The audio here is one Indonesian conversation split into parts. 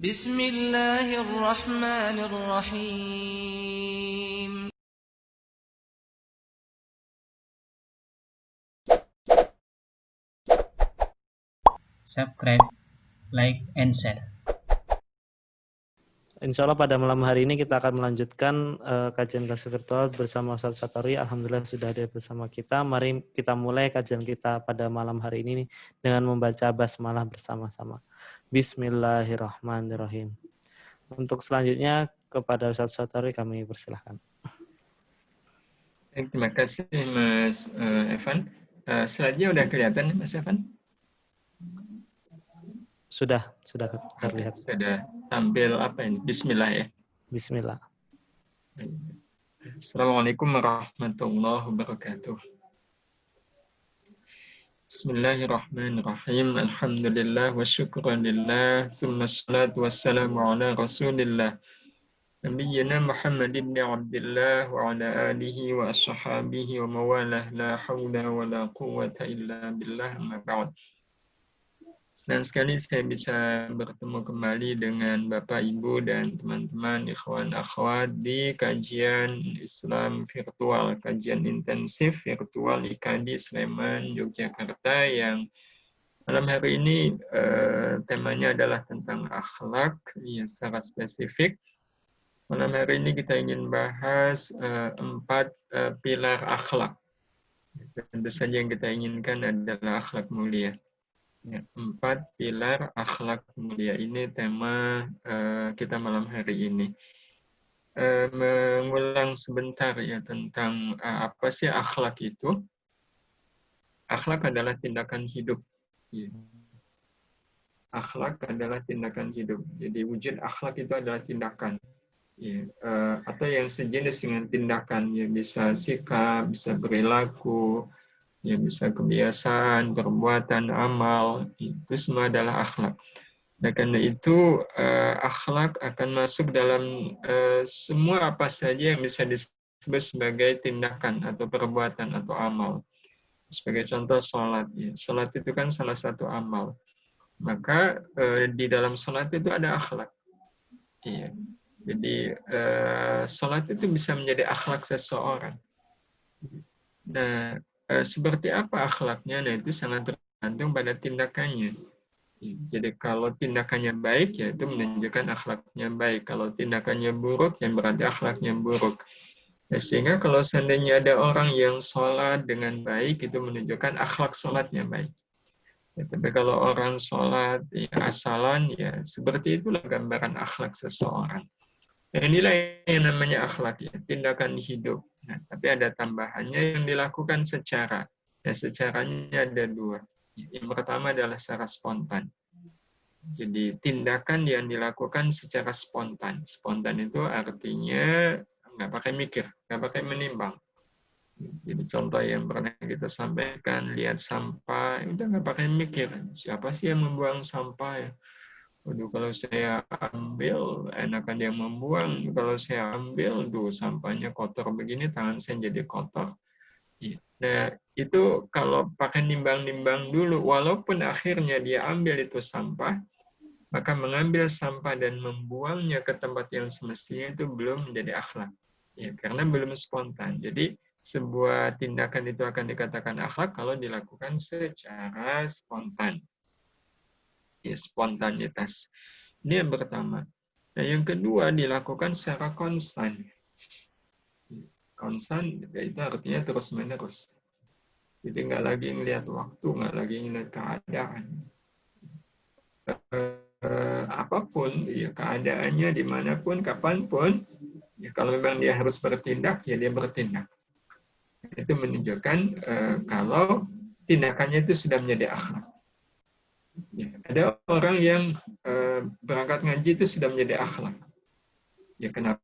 بسم الله الرحمن الرحيم. Subscribe, like, and share. Insya Allah pada malam hari ini kita akan melanjutkan kajian kelas virtual bersama Ustaz Satori. Alhamdulillah sudah ada bersama kita. Mari kita mulai kajian kita pada malam hari ini dengan membaca basmalah bersama-sama. Bismillahirrahmanirrahim. Untuk selanjutnya kepada Ustaz Satori kami persilahkan. Terima kasih Mas Evan. Slide-nya udah kelihatan Mas Evan? Sudah terlihat. Sudah tampil apa ini? Bismillah ya. Bismillah. Assalamualaikum warahmatullahi wabarakatuh. Bismillahirrahmanirrahim. Alhamdulillah wa syukurillah. Thumma salatu wassalamu ala rasulillah. Nabiyyina Muhammad ibn Abdullah wa ala alihi wa ashabihi wa mawalah la hawla wa la quwwata illa billah amma ba'd. Senang sekali saya bisa bertemu kembali dengan Bapak, Ibu, dan teman-teman ikhwan akhwat di kajian Islam virtual, kajian intensif virtual IKADI Sleman, Yogyakarta yang malam hari ini temanya adalah tentang akhlak ya, secara spesifik. Malam hari ini kita ingin bahas 4 pilar akhlak. Tentu saja yang kita inginkan adalah akhlak mulia. Ya, 4 pilar akhlak mulia ini tema kita malam hari ini. Mengulang sebentar ya tentang apa sih akhlak itu. Akhlak adalah tindakan hidup. Ya. Akhlak adalah tindakan hidup. Jadi wujud akhlak itu adalah tindakan. Ya, atau yang sejenis dengan tindakan. Ya, bisa sikap, bisa perilaku, ya bisa kebiasaan, perbuatan, amal, itu semua adalah akhlak. Dan karena itu akhlak akan masuk dalam semua apa saja yang bisa disebut sebagai tindakan atau perbuatan atau amal. Sebagai contoh sholat. Ya. Sholat itu kan salah satu amal. Maka di dalam sholat itu ada akhlak. Ya. Jadi sholat itu bisa menjadi akhlak seseorang. Nah, seperti apa akhlaknya? Nah, itu sangat tergantung pada tindakannya. Jadi kalau tindakannya baik, ya itu menunjukkan akhlaknya baik. Kalau tindakannya buruk, ya berarti akhlaknya buruk. Nah, sehingga kalau seandainya ada orang yang sholat dengan baik, itu menunjukkan akhlak sholatnya baik. Ya, tapi kalau orang sholat ya, asalan, ya seperti itulah gambaran akhlak seseorang. Nah, inilah yang namanya akhlak, ya, tindakan hidup. Nah, tapi ada tambahannya yang dilakukan secara. Ya, secaranya ada 2. Yang pertama adalah secara spontan. Jadi tindakan yang dilakukan secara spontan. Spontan itu artinya nggak pakai mikir, nggak pakai menimbang. Jadi contoh yang pernah kita sampaikan, lihat sampah, udah nggak pakai mikir. Siapa sih yang membuang sampah ya? Waduh, kalau saya ambil, enakan dia membuang. Kalau saya ambil, sampahnya kotor begini, tangan saya jadi kotor. Nah, itu kalau pakai nimbang-nimbang dulu, walaupun akhirnya dia ambil itu sampah, maka mengambil sampah dan membuangnya ke tempat yang semestinya itu belum menjadi akhlak. Ya, karena belum spontan. Jadi, sebuah tindakan itu akan dikatakan akhlak kalau dilakukan secara spontan. Ya, spontanitas. Ini yang pertama. Nah, yang kedua dilakukan secara konstan. Konstan itu artinya terus-menerus. Jadi nggak lagi ngelihat waktu, nggak lagi ngelihat keadaan. Apapun, ya keadaannya dimanapun, kapanpun, ya kalau memang dia harus bertindak, ya dia bertindak. Itu menunjukkan kalau tindakannya itu sudah menjadi akhlak. Ya, ada orang yang berangkat ngaji itu sudah menjadi akhlak. Ya kenapa?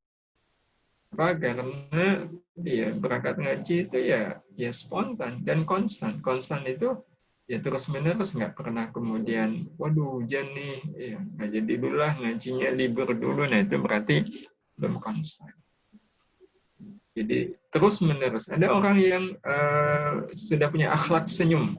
Karena dia berangkat ngaji itu ya spontan dan konstan. Konstan itu ya terus menerus, nggak pernah kemudian waduh hujan nih, ya nggak jadi dulu lah ngajinya, libur dulu. Nah itu berarti belum konstan. Jadi terus menerus. Ada orang yang sudah punya akhlak senyum.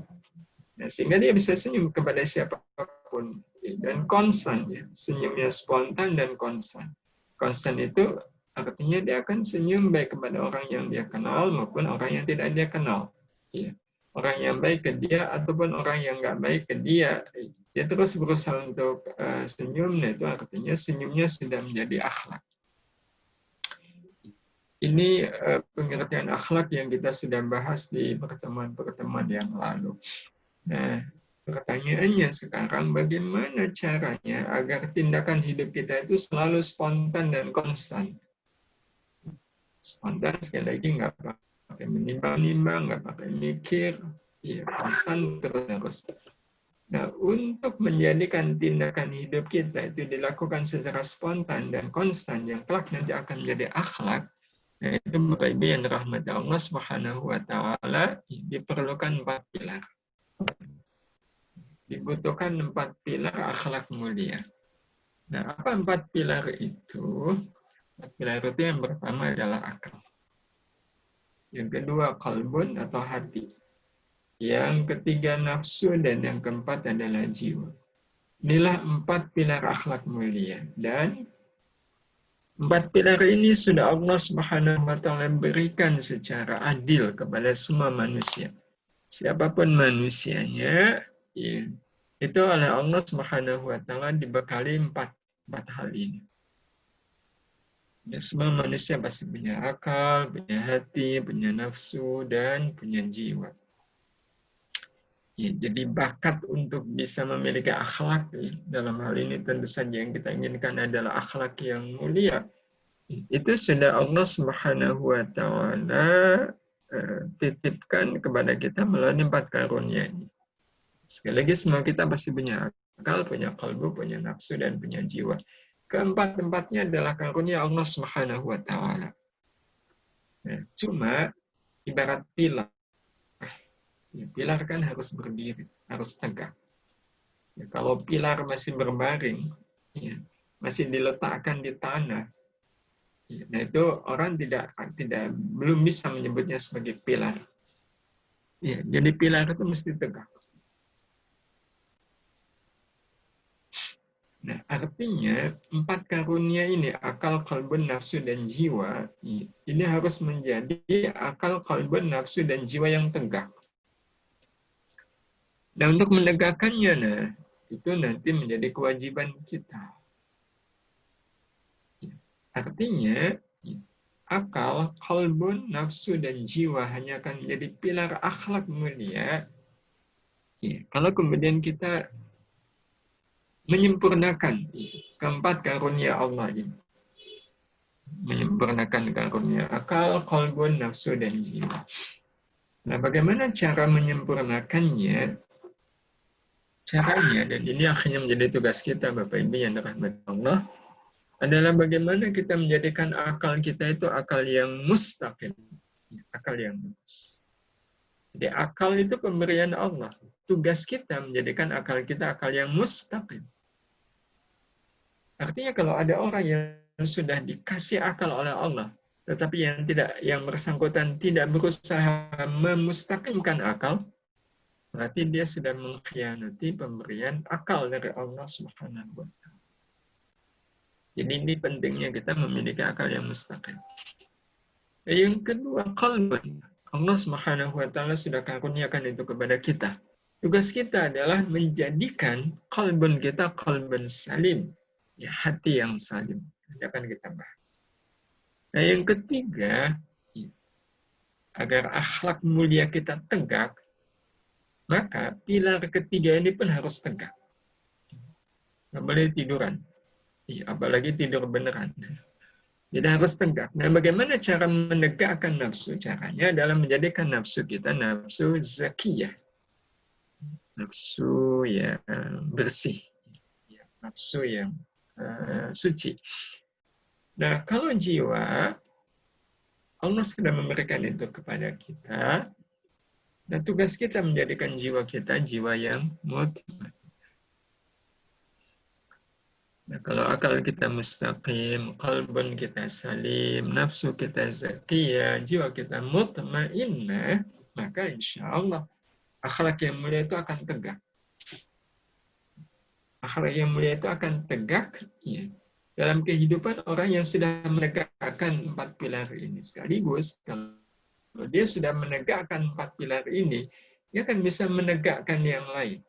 Nah, sehingga dia bisa senyum kepada siapapun. dan konstan, ya. Senyumnya spontan dan konstan. Konstan itu artinya dia akan senyum baik kepada orang yang dia kenal maupun orang yang tidak dia kenal. Ya. Orang yang baik ke dia ataupun orang yang nggak baik ke dia, dia terus berusaha untuk senyum. Nah, itu artinya senyumnya sudah menjadi akhlak. Ini pengertian akhlak yang kita sudah bahas di pertemuan-pertemuan yang lalu. Nah, pertanyaannya sekarang, bagaimana caranya agar tindakan hidup kita itu selalu spontan dan konstan? Spontan, sekali lagi, nggak pakai menimbang-nimbang, nggak pakai mikir, ya, konstan terus. Nah, untuk menjadikan tindakan hidup kita itu dilakukan secara spontan dan konstan, yang kelak nanti akan menjadi akhlak, nah, itu Bapak Ibu yang dirahmati Allah Subhanahu wa Ta'ala, diperlukan 4 pilar. Dibutuhkan 4 pilar akhlak mulia. Nah, apa 4 pilar itu? 4 pilar itu yang pertama adalah akal. Yang kedua qalbun atau hati. Yang ketiga nafsu, dan yang keempat adalah jiwa. Inilah 4 pilar akhlak mulia. Dan 4 pilar ini sudah Allah Subhanahu wa Ta'ala berikan secara adil kepada semua manusia. Siapapun manusianya, ya, itu oleh Allah Subhanahu wa Ta'ala dibekali 4 hal ini. Ya, semua manusia pasti punya akal, punya hati, punya nafsu, dan punya jiwa. Ya, jadi bakat untuk bisa memiliki akhlak, ya, dalam hal ini tentu saja yang kita inginkan adalah akhlak yang mulia. Itu sudah Allah Subhanahu wa Ta'ala titipkan kepada kita melalui 4 karunia ini. Sekali lagi, semua kita pasti punya akal, punya kalbu, punya nafsu, dan punya jiwa. Keempat-empatnya adalah karunia Allah Subhanahu wa Ta'ala. Nah, cuma ibarat pilar. Ya, pilar kan harus berdiri, harus tegak. Ya, kalau pilar masih berbaring, ya, masih diletakkan di tanah, ya, nah itu orang belum bisa menyebutnya sebagai pilar. Ya, jadi pilar itu mesti tegak. Nah, artinya 4 karunia ini, akal, kalbun, nafsu, dan jiwa, ini harus menjadi akal, kalbun, nafsu, dan jiwa yang tegak. Nah, untuk menegakkannya, nah, itu nanti menjadi kewajiban kita. Artinya, akal, kalbun, nafsu, dan jiwa hanya akan menjadi pilar akhlak mulia kalau kemudian kita menyempurnakan keempat karunia Allah ini. Menyempurnakan karunia akal, kalbun, nafsu, dan jiwa. Nah, bagaimana cara menyempurnakannya? Caranya, dan ini akhirnya menjadi tugas kita, Bapak Ibu yang dirahmati Allah, adalah bagaimana kita menjadikan akal kita itu akal yang mustaqim, akal yang lurus. Jadi akal itu pemberian Allah. Tugas kita menjadikan akal kita akal yang mustaqim. Artinya kalau ada orang yang sudah dikasih akal oleh Allah, tetapi yang bersangkutan tidak berusaha memustaqimkan akal, berarti dia sudah mengkhianati pemberian akal dari Allah Subhanahu wa Ta'ala. Jadi ini pentingnya kita memiliki akal yang mustaqim. Yang kedua, qalbun. Allah Subhanahu wa Ta'ala sudah karuniakan itu kepada kita. Tugas kita adalah menjadikan qalbun kita qalbun salim, ya, hati yang salim. Ini akan kita bahas. Nah, yang ketiga, agar akhlak mulia kita tegak, maka pilar ketiga ini pun harus tegak. Nggak boleh tiduran. Apalagi tidur beneran. Jadi harus tegak. Nah, bagaimana cara menegakkan nafsu? Caranya adalah menjadikan nafsu kita nafsu zakiyah. Nafsu yang bersih. Nafsu yang suci. Nah, kalau jiwa, Allah sudah memberikan itu kepada kita. Nah, tugas kita menjadikan jiwa kita jiwa yang mutmain. Nah, kalau akal kita mustaqim, qalbun kita salim, nafsu kita zakiyah, jiwa kita mutmainnah, maka insya Allah akhlak yang mulia itu akan tegak. Akhlak yang mulia itu akan tegak ya, dalam kehidupan orang yang sudah menegakkan 4 pilar ini. Sekaligus kalau dia sudah menegakkan 4 pilar ini, dia akan bisa menegakkan yang lain.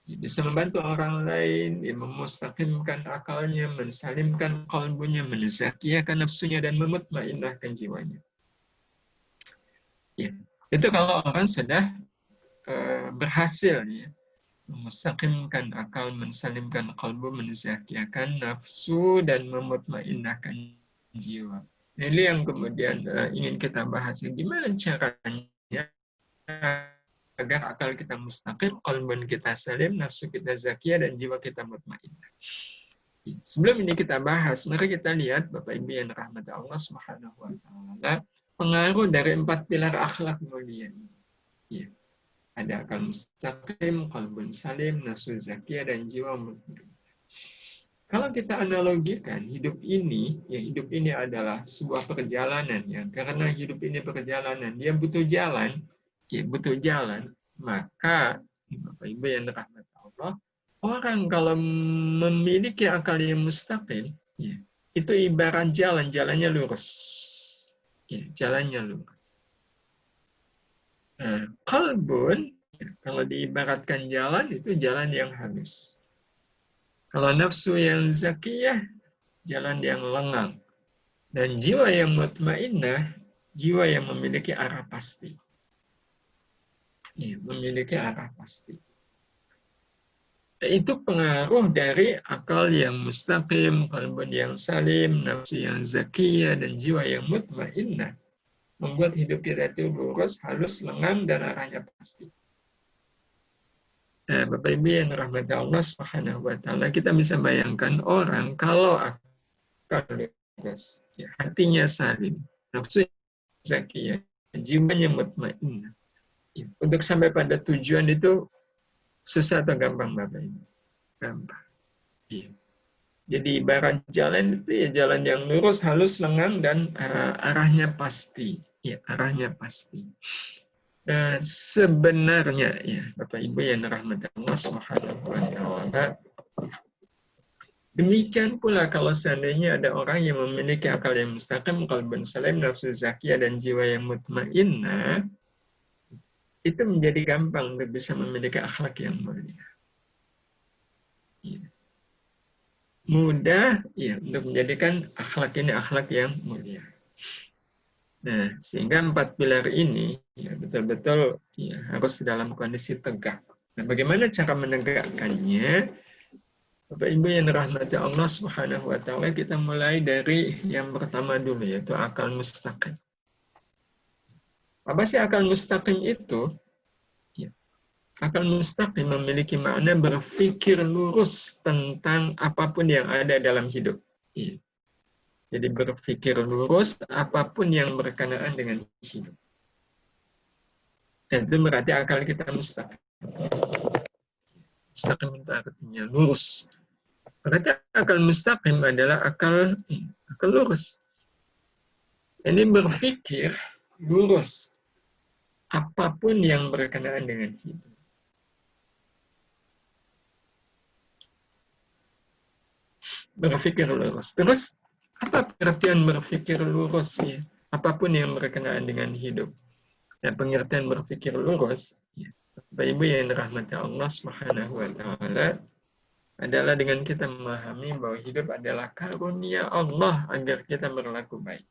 Dia bisa membantu orang lain, dia memustaqimkan akalnya, mensalimkan qalbunya, menzakiyakan nafsunya, dan memutmainnahkan jiwanya. Ya. Itu kalau orang sudah berhasil ya, memustaqimkan akal, mensalimkan qalbu, menzakiyakan nafsu, dan memutmainnahkan jiwa. Ini yang kemudian ingin kita bahas. Gimana caranya agar akal kita mustaqim, qalbun kita salim, nafsu kita zakiyah, dan jiwa kita mutmainnah. Sebelum ini kita bahas, mari kita lihat Bapak Ibu yang rahmat Allah Subhanahu wa taala, pengaruh dari 4 pilar akhlak mulia ini. Ya. Ada akal mustaqim, qalbun salim, nafsu zakiyah, dan jiwa mutmainnah. Kalau kita analogikan hidup ini, ya hidup ini adalah sebuah perjalanan ya. Karena hidup ini perjalanan, dia butuh jalan, ya butuh jalan. Maka Bapak Ibu yang dirahmati Allah, orang kalau memiliki akal yang mustaqim, ya, itu ibarat jalan, jalannya lurus. Ya, jalannya lurus. Nah, qalbun, kalau diibaratkan jalan, itu jalan yang halus. Kalau nafsu yang zakiyah, jalan yang lengang. Dan jiwa yang mutmainnah, jiwa yang memiliki arah pasti. Ya, memiliki arah pasti. Itu pengaruh dari akal yang mustaqim, qalbun yang salim, nafsu yang zakiyah, dan jiwa yang mutmainnah. Membuat hidup kita itu lurus, halus, lengang, dan arahnya pasti. Nah, Bapak Ibu yang rahmat Allah Subhanahu wa taala, kita bisa bayangkan orang kalau akal lurus, ya, hatinya salim, nafsu zakiyah, jiwanya mutmainnah. Ya, untuk sampai pada tujuan itu susah atau gampang Bapak Ibu? Gampang. Ya. Jadi ibarat jalan itu ya jalan yang lurus, halus, lengang, dan arahnya pasti. Ya, arahnya pasti. Sebenarnya ya Bapak Ibu yang dirahmati Allah Subhanahu wa taala, demikian pula kalau seandainya ada orang yang memiliki akal yang mustaqim, qalbun salim, nafsu zakiyah, dan jiwa yang mutmainnah, itu menjadi gampang untuk bisa memiliki akhlak yang mulia. Ya. Mudah ya untuk menjadikan akhlak ini akhlak yang mulia. Nah, sehingga 4 pilar ini ya betul-betul ya harus dalam kondisi tegak. Nah, bagaimana cara menegakkannya? Bapak Ibu yang dirahmati Allah Subhanahu wa taala, kita mulai dari yang pertama dulu, yaitu akal mustaqim. Apa sih akal mustaqim itu? Ya. Akal mustaqim memiliki makna berpikir lurus tentang apapun yang ada dalam hidup. Ya. Jadi berpikir lurus apapun yang berkenaan dengan hidup. Dan itu berarti akal kita mustaqim. Mustaqim itu artinya lurus. Berarti akal mustaqim adalah akal lurus. Ini berpikir lurus apapun yang berkenaan dengan hidup. Berpikir lurus. Terus, apa pengertian berpikir lurus ya? Apapun yang berkenaan dengan hidup. Dan pengertian berpikir lurus, ya, Bapak Ibu yang dirahmati Allah Subhanahu wa taala, adalah dengan kita memahami bahwa hidup adalah karunia Allah agar kita berlaku baik.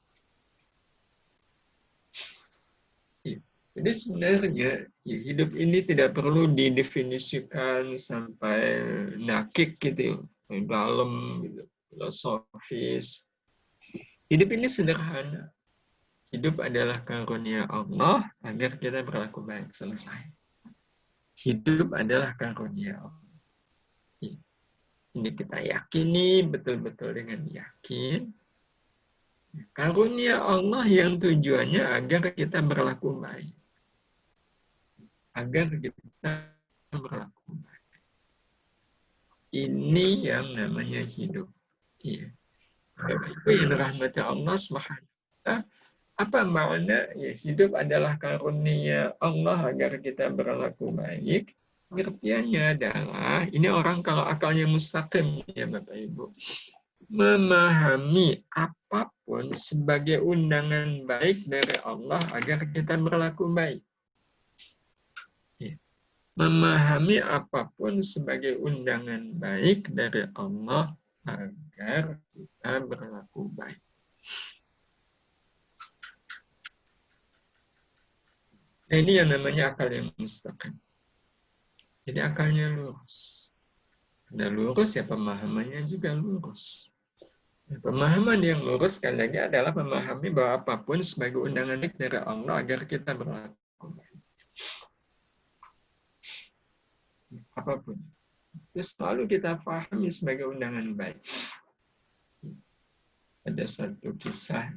Ya. Jadi sebenarnya ya, hidup ini tidak perlu didefinisikan sampai nakik gitu, dalam gitu, filosofis. Hidup ini sederhana. Hidup adalah karunia Allah agar kita berlaku baik. Selesai. Hidup adalah karunia Allah. Ini kita yakini betul-betul dengan yakin. Karunia Allah yang tujuannya agar kita berlaku baik. Agar kita berlaku baik. Ini yang namanya hidup. Iya. Itu yang dirahmati Allah SWT. Apa makna? Ya, hidup adalah karunia Allah agar kita berlaku baik. pengertiannya adalah, ini orang kalau akalnya mustaqim ya Bapak Ibu, memahami apapun sebagai undangan baik dari Allah agar kita berlaku baik. Ya. Memahami apapun sebagai undangan baik dari Allah agar kita berlaku baik. Nah, ini yang namanya akal yang mustaqim. Jadi akalnya lurus. Udah lurus ya pemahamannya juga lurus. Pemahaman yang lurus sekali lagi adalah memahami bahwa apapun sebagai undangan baik dari Allah agar kita berlaku baik. Apapun. Itu selalu kita pahami sebagai undangan baik. Ada satu kisah,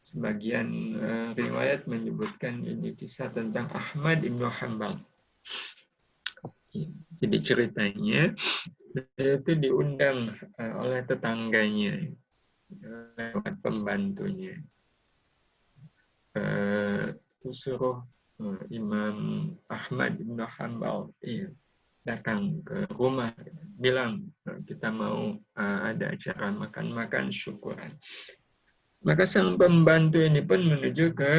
sebagian riwayat menyebutkan ini kisah tentang Ahmad Ibn Hanbal. Jadi ceritanya, dia itu diundang oleh tetangganya, lewat pembantunya. Suruh Imam Ahmad Ibn Hanbal datang ke rumah, bilang kita mau ada acara makan-makan syukuran. Maka sang pembantu ini pun menuju ke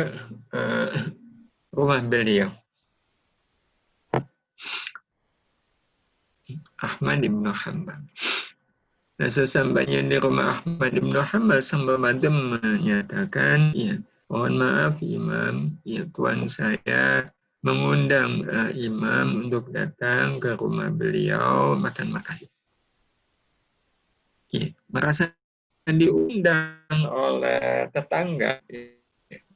rumah beliau. Ahmad Ibn Hanbal. Nah, sesampainya di rumah Ahmad Ibn Hanbal, sang pembantu menyatakan, ya, mohon maaf Imam, ya tuan saya mengundang Imam untuk datang ke rumah beliau makan-makan. Ya, merasa diundang oleh tetangga,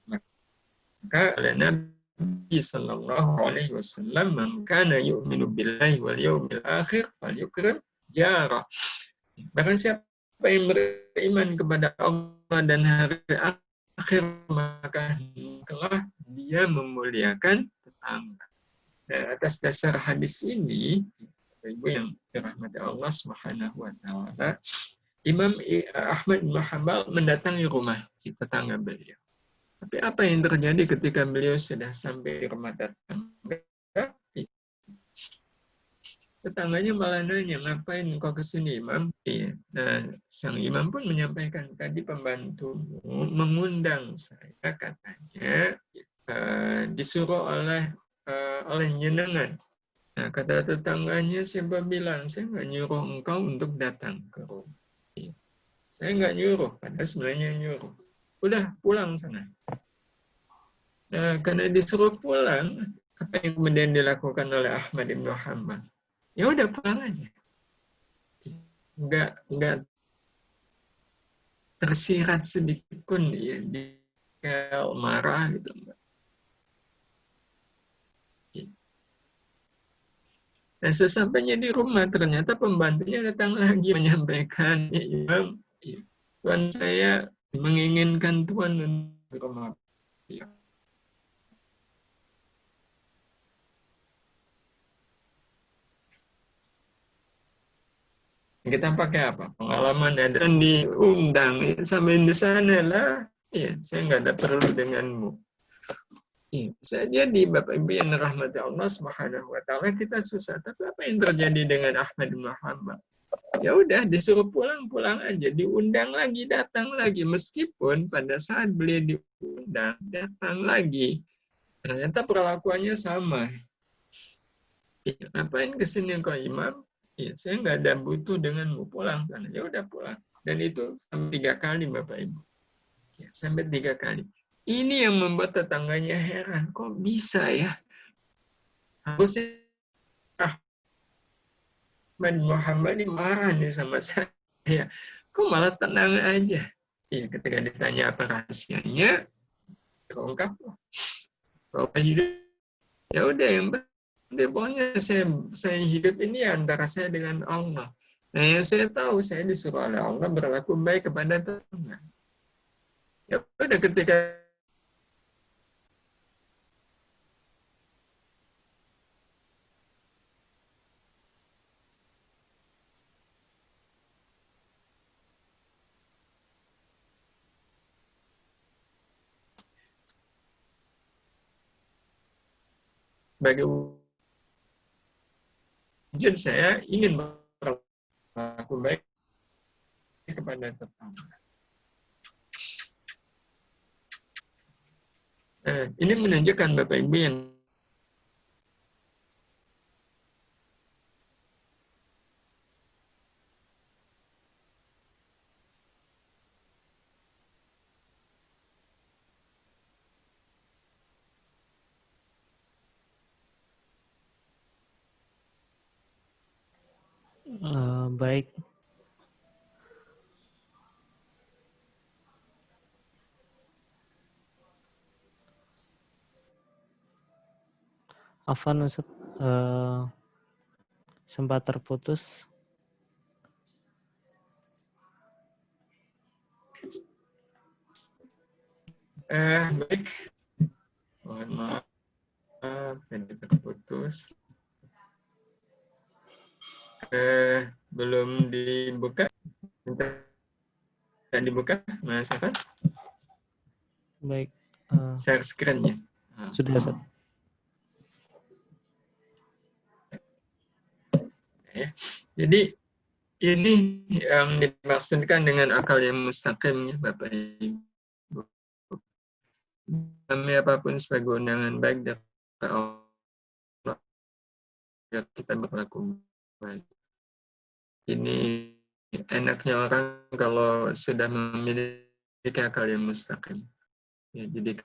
maka oleh Nabi Sallallahu Alaihi Wasallam, "Man kana yu'minu billahi wal yawmil akhir falyukrim jarah." Barang siapa yang beriman kepada Allah dan hari akhir, maka hendaklah dia memuliakan tetangga. Nah, atas dasar hadis ini, Ibu yang dirahmati Allah Subhanahu wa taala, Imam Ahmad bin Hanbal mendatangi rumah tetangga beliau. Tapi apa yang terjadi ketika beliau sudah sampai di rumah tetangga? Tetangganya malah nanya, ngapain kau kesini Imam? Iya. Nah, sang imam pun menyampaikan, tadi pembantumu mengundang saya, katanya disuruh oleh jenengan. Nah, kata tetangganya, siapa bilang, saya nggak nyuruh engkau untuk datang ke rumah. Iya. Saya nggak nyuruh, padahal sebenarnya nyuruh. Udah, pulang sana. Nah, karena disuruh pulang, apa yang kemudian dilakukan oleh Ahmad Ibn Hanbal? Ya udah pulang aja. Nggak tersirat sedikit pun ya, dia marah gitu. Nah, sesampainya di rumah, ternyata pembantunya datang lagi menyampaikan, ya, Imam, ya, tuan saya menginginkan tuan untuk rumah. Ya. Kita pakai apa? Pengalaman ada diundang ya, sampai di sana lah. Ya, saya nggak ada perlu denganmu. Ya, bisa jadi Bapak Ibu yang dirahmati Allah Subhanahu wa taala, kita susah. Tapi apa yang terjadi dengan Ahmad bin Hanbal? Ya udah, disuruh pulang aja, diundang lagi, datang lagi, meskipun pada saat beliau diundang datang lagi, ternyata perlakuannya sama. Ya, ngapain kesini kau Imam? Ya, saya nggak ada butuh denganmu, pulang sana. Ya udah pulang. Dan itu sampai 3 kali Bapak Ibu. Ya, sampai 3 kali. Ini yang membuat tetangganya heran, kok bisa ya? Harusnya Ahmad Muhammad ini marah nih sama saya. Kok malah tenang aja? Ya, ketika ditanya apa rahasianya, terungkap. Bahwa hidup, ya udah yang penting pokoknya saya hidup ini antara saya dengan Allah. Nah, yang saya tahu saya disuruh oleh Allah berlaku baik kepada tetangga. Ya udah, ketika sebagai wujud saya ingin berlaku baik kepada tetangga. Ini menunjukkan Bapak Ibu yang Baik. Afwan Ustaz, sempat terputus. Baik, mohon maaf, tadi terputus. Belum dibuka, tidak dibuka, Mas Afan? Baik. Share screen-nya. Sudah Ustaz. Jadi ini yang dimaksudkan dengan akal yang mustaqim, ya, Bapak Ibu. Kami apapun sebagai undangan baik dari Allah, ya kita berlaku baik. Ini enaknya orang kalau sudah memiliki akal yang mustaqim. Ya, jadi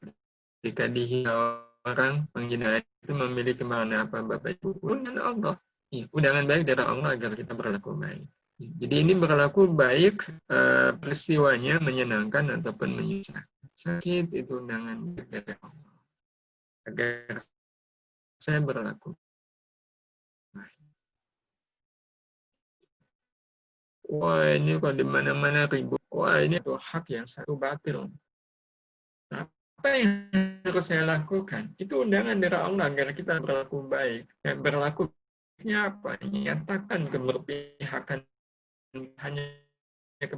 ketika dihina orang, penghinaan itu memiliki makna apa, Bapak Ibu? Undangan Allah. Ya, undangan baik dari Allah agar kita berlaku baik. Jadi ini berlaku baik, peristiwanya menyenangkan ataupun menyusahkan. Sakit itu undangan dari Allah agar saya berlaku baik. Wah, ini kok di mana-mana ribut. Wah, ini tuh hak yang satu batil. Apa yang harus saya lakukan? Itu undangan dari Allah agar kita berlaku baik. Dan berlakunya apa? Nyatakan keberpihakan hanya ke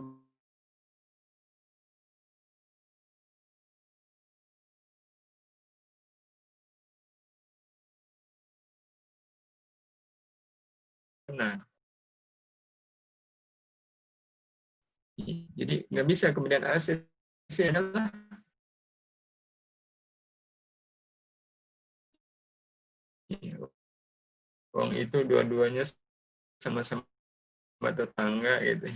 benar. Jadi nggak bisa kemudian ACC adalah wong itu dua-duanya sama-sama tetangga gitu.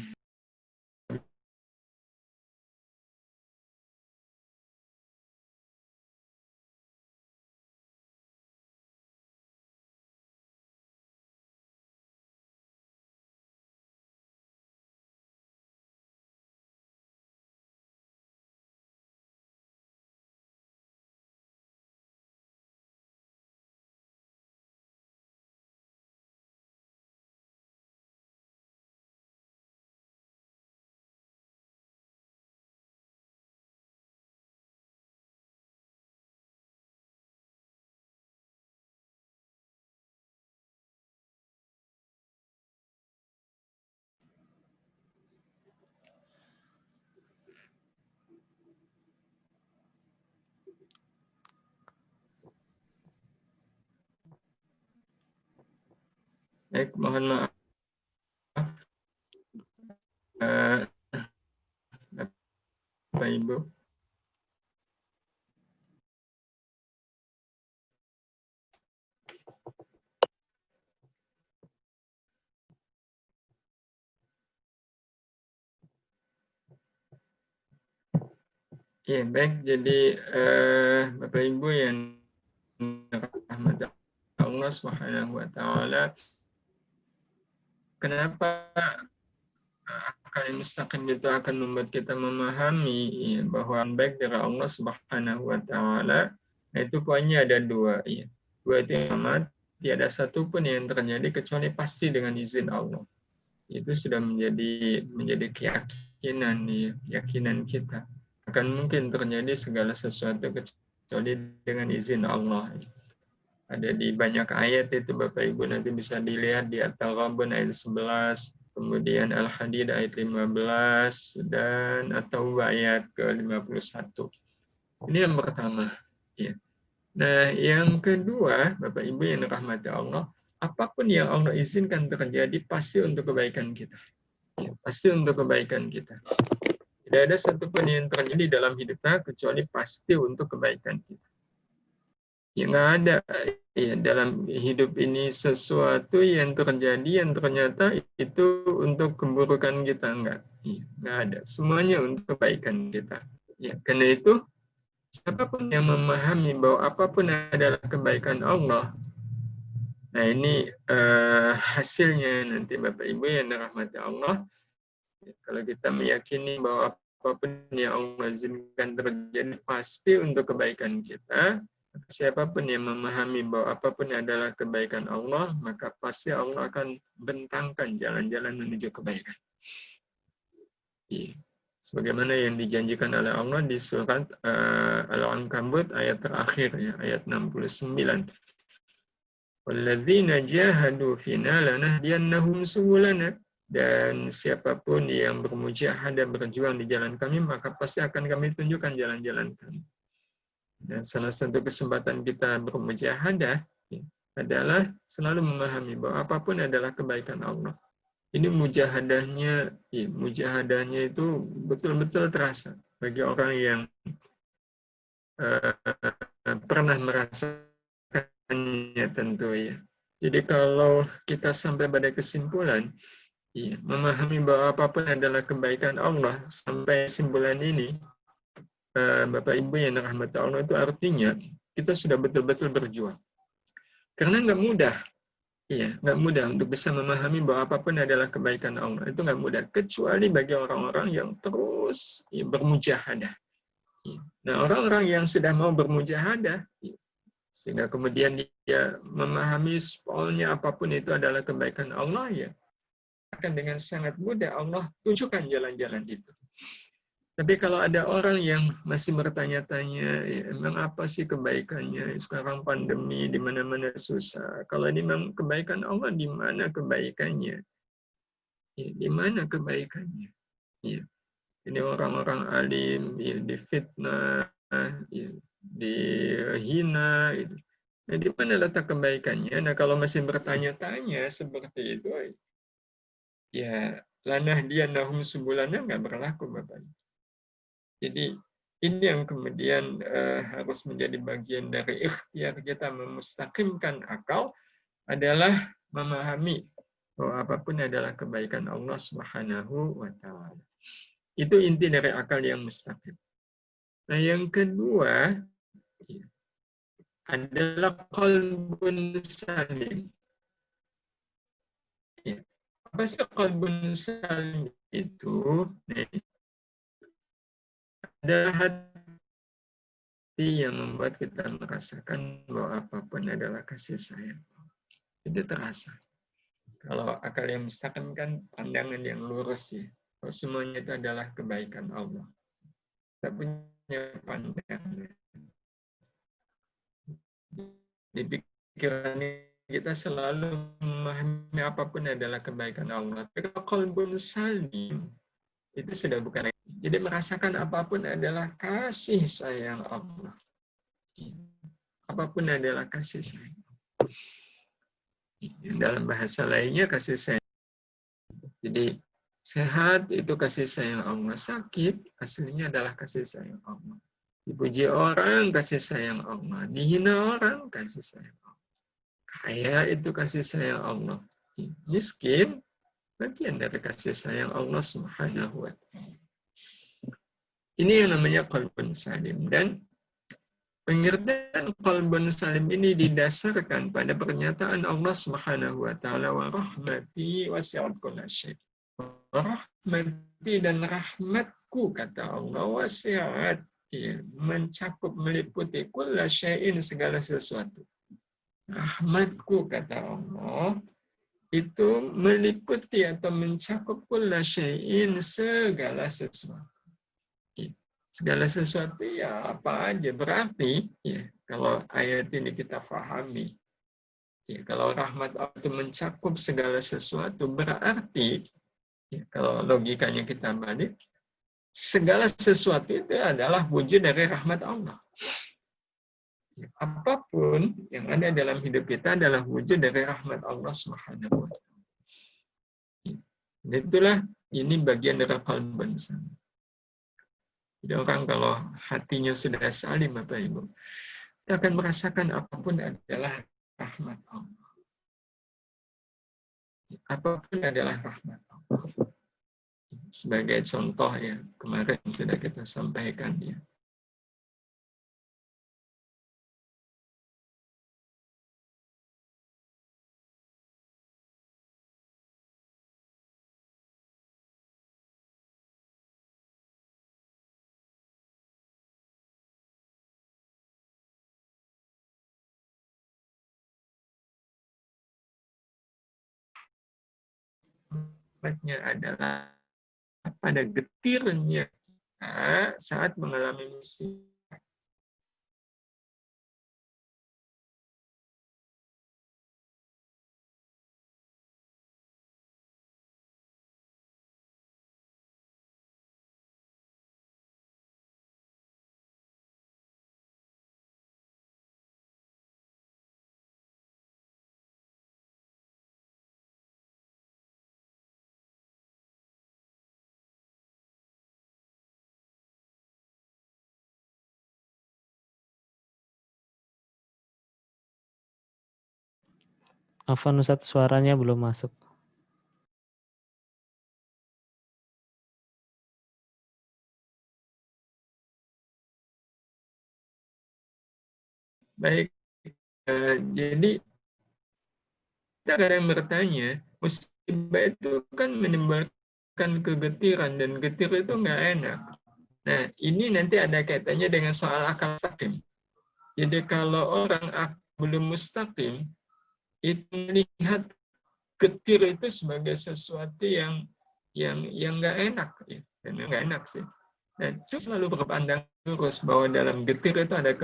Baik, mohon maaf. Bapak Ibu. Ya, baik. Jadi Bapak Ibu yang dirahmati Allah Subhanahu wa taala, kenapa akal yang mustaqim itu akan membuat kita memahami bahwa baik dari Allah Subhanahu wa taala, itu poinnya ada dua, ya. Dua itu yang amat, tiada satu pun yang terjadi kecuali pasti dengan izin Allah. Itu sudah menjadi keyakinan, ya, keyakinan kita. Akan mungkin terjadi segala sesuatu kecuali dengan izin Allah. Ada di banyak ayat itu Bapak Ibu nanti bisa dilihat di At-Taghabun ayat 11, kemudian Al-Hadid ayat 15, dan At-Taubah ayat ke-51. Ini yang pertama. Ya. Nah, yang kedua, Bapak Ibu yang dirahmati Allah, apapun yang Allah izinkan terjadi pasti untuk kebaikan kita. Ya, pasti untuk kebaikan kita. Tidak ada satupun yang terjadi dalam hidup kita kecuali pasti untuk kebaikan kita. Ya nggak ada ya, dalam hidup ini sesuatu yang terjadi yang ternyata itu untuk keburukan kita, enggak. Ya, nggak ada. Semuanya untuk kebaikan kita. Ya, karena itu siapapun yang memahami bahwa apapun adalah kebaikan Allah, nah ini hasilnya nanti Bapak Ibu yang dirahmati Allah. Kalau kita meyakini bahwa apapun yang Allah izinkan terjadi pasti untuk kebaikan kita, siapapun yang memahami bahwa apapun adalah kebaikan Allah, maka pasti Allah akan bentangkan jalan-jalan menuju kebaikan. Sebagaimana yang dijanjikan oleh Allah di surat Al-Ankabut ayat terakhir, ya, ayat 69. وَالَّذِينَ جَاهَدُوا فِينَا لَنَهْدِيَنَّهُمْ سُبُلَنَا. Dan siapapun yang bermujahadah berjuang di jalan kami, maka pasti akan kami tunjukkan jalan-jalan kami. Dan salah satu kesempatan kita bermujahadah adalah selalu memahami bahwa apapun adalah kebaikan Allah. Ini mujahadahnya itu betul-betul terasa bagi orang yang pernah merasakannya tentu ya. Jadi kalau kita sampai pada kesimpulan memahami bahwa apapun adalah kebaikan Allah sampai kesimpulan ini, Bapak Ibu yang dirahmati Allah, itu artinya kita sudah betul-betul berjuang. Karena nggak mudah. Iya, nggak mudah untuk bisa memahami bahwa apapun adalah kebaikan Allah. Itu nggak mudah, kecuali bagi orang-orang yang terus bermujahadah. Nah, orang-orang yang sudah mau bermujahadah, sehingga kemudian dia memahami sepolnya apapun itu adalah kebaikan Allah, ya akan dengan sangat mudah Allah tunjukkan jalan-jalan itu. Tapi kalau ada orang yang masih bertanya-tanya, emang apa sih kebaikannya? Sekarang pandemi, di mana-mana susah. Kalau ini memang kebaikan Allah, di mana kebaikannya? Ya, di mana kebaikannya? Ya. Ini orang-orang alim, ya, difitnah, ya, dihina. Gitu. Nah, di mana letak kebaikannya? Nah, kalau masih bertanya-tanya seperti itu, ya lanah dia nahum sebulannya nggak berlaku, Bapak. Jadi ini yang kemudian harus menjadi bagian dari ikhtiar kita memustaqimkan akal, adalah memahami bahwa apapun adalah kebaikan Allah Subhanahu wa Ta'ala. Itu inti dari akal yang mustaqim. Nah, yang kedua adalah qalbun salim. Apa sih qalbun salim itu? Ada hati yang membuat kita merasakan bahwa apapun adalah kasih sayang. Itu terasa. Kalau akal yang mustaqim kan pandangan yang lurus ya. Kalau semuanya itu adalah kebaikan Allah. Kita punya pandangan. Di pikiran kita selalu memahami apapun adalah kebaikan Allah. Tapi kalau qalbun salim, itu sudah bukan lagi. Jadi merasakan apapun adalah kasih sayang Allah. Apapun adalah kasih sayang. Dalam bahasa lainnya kasih sayang. Jadi sehat itu kasih sayang Allah. Sakit aslinya adalah kasih sayang Allah. Dipuji orang kasih sayang Allah. Dihina orang kasih sayang Allah. Kaya itu kasih sayang Allah. Miskin bagian dari kasih sayang Allah Subhanahu wa Ta'ala. Ini yang namanya qalbun salim. Dan pengertian qalbun salim ini didasarkan pada pernyataan Allah Subhanahu wa Ta'ala, wa rahmati wasi'at kulla syai'. Rahmati dan rahmatku, kata Allah, wasi'at, mencakup, meliputi kulla syai'in, segala sesuatu. Rahmatku, kata Allah, itu meliputi atau mencakup kulla syai'in, segala sesuatu. Segala sesuatu ya apa aja. Berarti ya kalau ayat ini kita pahami, ya kalau rahmat Allah itu mencakup segala sesuatu, berarti ya, kalau logikanya kita balik, segala sesuatu itu adalah wujud dari rahmat Allah. Apapun yang ada dalam hidup kita adalah wujud dari rahmat Allah Subhanahu wa Ta'ala. Itulah ini bagian dari qalban salim. Jadi orang kalau hatinya sudah salim, Bapak Ibu, kita akan merasakan apapun adalah rahmat Allah. Apapun adalah rahmat Allah. Sebagai contoh ya, kemarin sudah kita sampaikan ya. Rahmatnya adalah pada getirnya saat mengalami musibah. Afwan Ustadz, suaranya belum masuk. Baik, jadi kita kadang bertanya, musibah itu kan menimbulkan kegetiran, dan getir itu nggak enak. Nah, ini nanti ada kaitannya dengan soal akal mustaqim. Jadi kalau orang belum mustaqim, itu melihat getir itu sebagai sesuatu yang nggak enak, ya. Dan nggak enak sih. Nah, cuma selalu berpandang lurus bahwa dalam getir itu ada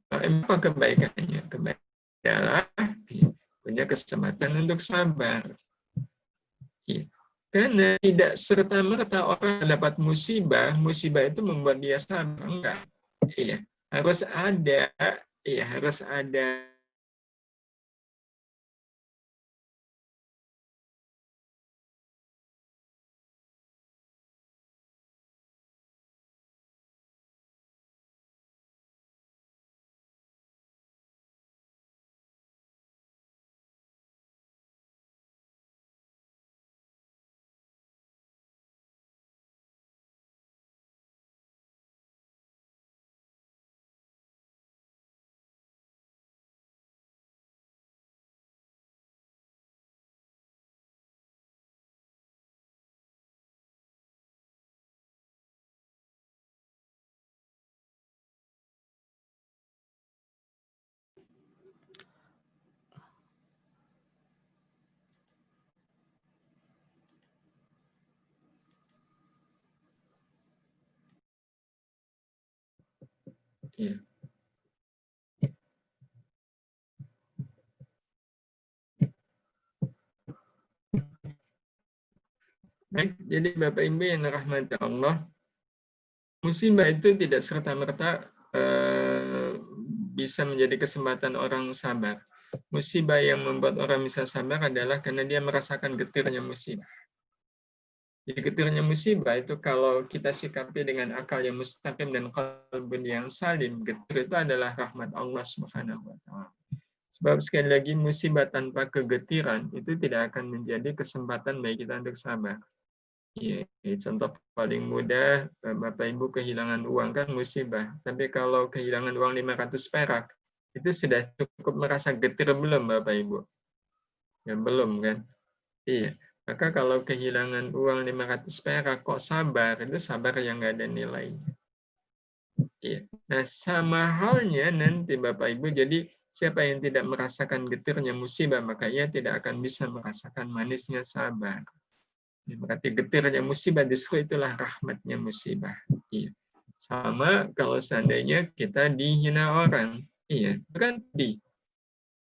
apa kebaikannya? Kebaikan adalah punya kesempatan untuk sabar. Ya. Karena tidak serta-merta orang dapat musibah itu membuat dia sabar. Enggak. Iya, harus ada ya. Baik, jadi Bapak Ibu yang dirahmati Allah, musibah itu tidak serta-merta bisa menjadi kesempatan orang sabar. Musibah yang membuat orang bisa sabar adalah karena dia merasakan getirnya musibah. Jadi getirnya musibah itu kalau kita sikapi dengan akal yang mustaqim dan qalbun yang salim, getir itu adalah rahmat Allah Subhanahu wa Ta'ala. Sebab sekali lagi musibah tanpa kegetiran itu tidak akan menjadi kesempatan bagi kita untuk sabar. Ya, contoh paling mudah, Bapak Ibu kehilangan uang kan musibah. Tapi kalau kehilangan uang 500 perak, itu sudah cukup merasa getir belum Bapak Ibu? Ya belum kan? Iya. Maka kalau kehilangan uang 500 perak kok sabar, itu sabar yang nggak ada nilainya. Iya. Nah, sama halnya nanti Bapak Ibu, jadi siapa yang tidak merasakan getirnya musibah, maka ia tidak akan bisa merasakan manisnya sabar. Berarti getirnya musibah justru itulah rahmatnya musibah. Iya. Sama kalau seandainya kita dihina orang. Iya, kan pedih.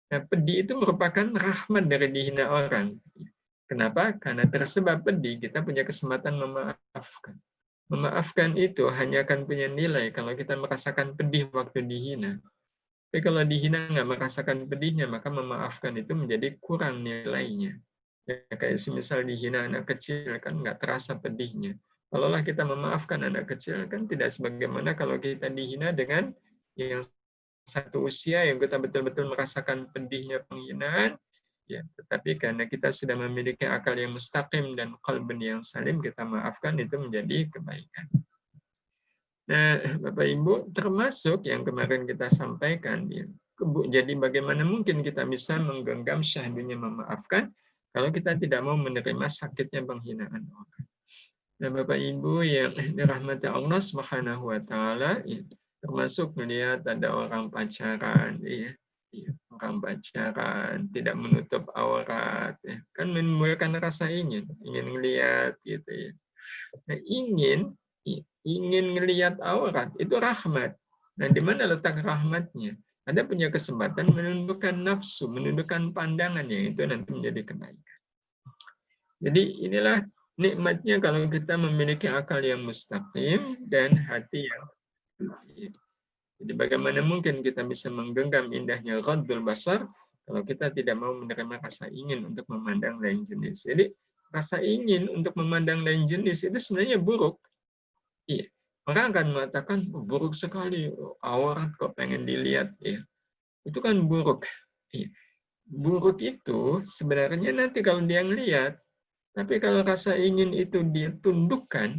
Nah, pedih itu merupakan rahmat dari dihina orang. Kenapa? Karena tersebab pedih, kita punya kesempatan memaafkan. Memaafkan itu hanya akan punya nilai kalau kita merasakan pedih waktu dihina. Tapi kalau dihina nggak merasakan pedihnya, maka memaafkan itu menjadi kurang nilainya. Ya, kayak semisal dihina anak kecil kan nggak terasa pedihnya. Kalaulah kita memaafkan anak kecil kan tidak sebagaimana kalau kita dihina dengan yang satu usia yang kita betul-betul merasakan pedihnya penghinaan. Ya, tetapi karena kita sudah memiliki akal yang mustaqim dan qalbun yang salim, kita maafkan itu menjadi kebaikan. Nah, Bapak Ibu, termasuk yang kemarin kita sampaikan, ya, jadi bagaimana mungkin kita bisa menggenggam syahdunya memaafkan kalau kita tidak mau menerima sakitnya penghinaan orang. Nah, Bapak Ibu yang dirahmati Allah Subhanahu wa taala, ya, termasuk melihat ada orang pacaran, ya, orang pacaran tidak menutup aurat, ya, kan menimbulkan rasa ingin melihat gitu ya. Nah, ingin melihat aurat itu rahmat. Nah, di mana letak rahmatnya? Anda punya kesempatan menundukkan nafsu, menundukkan pandangan yang itu nanti menjadi kebaikan. Jadi inilah nikmatnya kalau kita memiliki akal yang mustaqim dan hati yang mustaqim. Jadi bagaimana mungkin kita bisa menggenggam indahnya ghadul basar kalau kita tidak mau menerima rasa ingin untuk memandang lain jenis. Jadi rasa ingin untuk memandang lain jenis itu sebenarnya buruk. Iya. Orang akan mengatakan buruk sekali, aurat kok pengen dilihat. Iya. Itu kan buruk. Iya. Buruk itu sebenarnya nanti kalau dia ngelihat, tapi kalau rasa ingin itu dia tundukkan,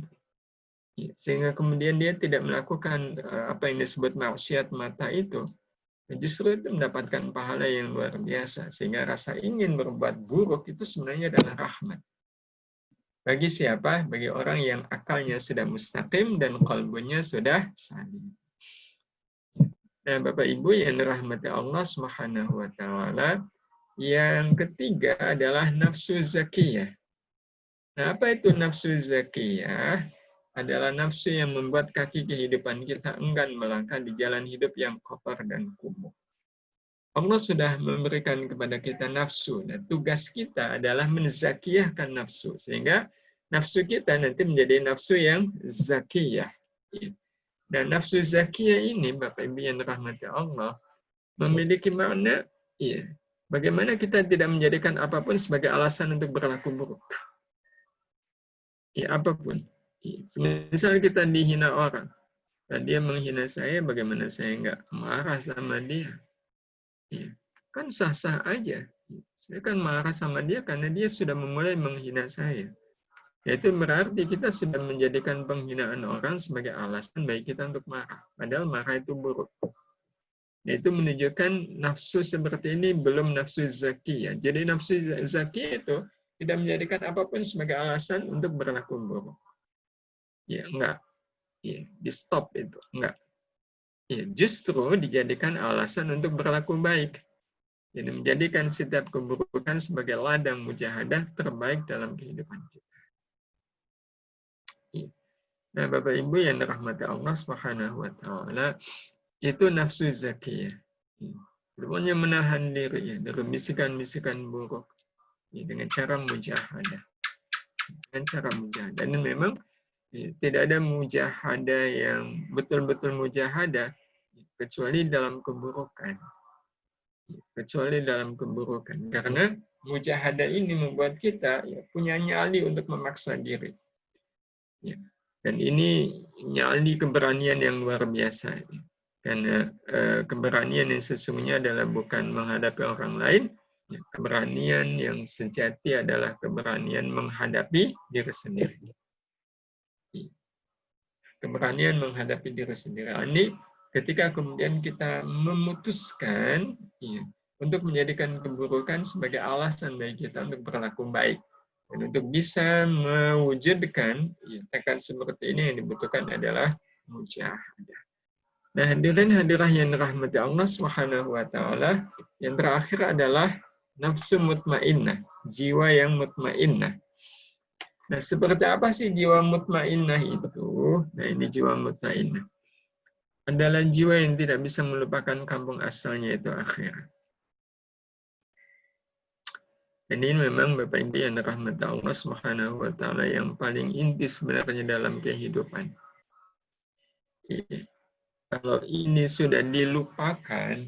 sehingga kemudian dia tidak melakukan apa yang disebut maksiat mata itu, justru itu mendapatkan pahala yang luar biasa. Sehingga rasa ingin berbuat buruk itu sebenarnya adalah rahmat. Bagi siapa? Bagi orang yang akalnya sudah mustaqim dan qalbunya sudah salim. Nah, Bapak Ibu yang dirahmati Allah Subhanahu wa taala, yang ketiga adalah nafsu zakiyah. Nah, apa itu nafsu zakiyah? Adalah nafsu yang membuat kaki kehidupan kita enggan melangkah di jalan hidup yang kotor dan kumuh. Allah sudah memberikan kepada kita nafsu. Nah, tugas kita adalah menzakiyahkan nafsu. Sehingga nafsu kita nanti menjadi nafsu yang zakiyah. Dan nafsu zakiyah ini, Bapak Ibu yang dirahmati Allah, memiliki makna, bagaimana kita tidak menjadikan apapun sebagai alasan untuk berlaku buruk. Ya, apapun. Misalnya kita dihina orang, dan dia menghina saya, bagaimana saya nggak marah sama dia? Ya, kan sah-sah aja. Saya kan marah sama dia karena dia sudah memulai menghina saya. Yaitu berarti kita sudah menjadikan penghinaan orang sebagai alasan bagi kita untuk marah. Padahal marah itu buruk. Yaitu menunjukkan nafsu seperti ini belum nafsu zakiyah. Jadi nafsu zakiyah itu tidak menjadikan apapun sebagai alasan untuk berlaku buruk. Ya, enggak. Ya, di stop itu. Enggak. Ya, justru dijadikan alasan untuk berlaku baik. Jadi menjadikan setiap keburukan sebagai ladang mujahadah terbaik dalam kehidupan kita. Ya. Nah, Bapak Ibu yang dirahmati Allah Subhanahu wa taala, itu nafsu zakiyah. Semuanya menahan diri dari bisikan-bisikan buruk dengan cara mujahadah. Dengan cara mujahadah. Dan memang tidak ada mujahadah yang betul-betul mujahadah kecuali dalam keburukan. Kecuali dalam keburukan. Karena mujahadah ini membuat kita punya nyali untuk memaksa diri. Dan ini nyali keberanian yang luar biasa. Karena keberanian yang sesungguhnya adalah bukan menghadapi orang lain. Keberanian yang sejati adalah keberanian menghadapi diri sendiri. Keberanian menghadapi diri sendiri. Ini ketika kemudian kita memutuskan untuk menjadikan keburukan sebagai alasan bagi kita untuk berlaku baik. Dan untuk bisa mewujudkan tekad seperti ini yang dibutuhkan adalah mujahadah. Nah, hadirin hadirah yang dirahmati Allah Subhanahu wa taala, yang terakhir adalah nafsu mutmainnah, jiwa yang mutmainnah. Nah, seperti apa sih jiwa mutmainnah itu? Nah, ini jiwa mutmainnah. Adalah jiwa yang tidak bisa melupakan kampung asalnya, itu akhirat. Dan ini memang Bapak Ibu yang dirahmati Allah Subhanahu wa taala yang paling inti sebenarnya dalam kehidupan. Kalau ini sudah dilupakan,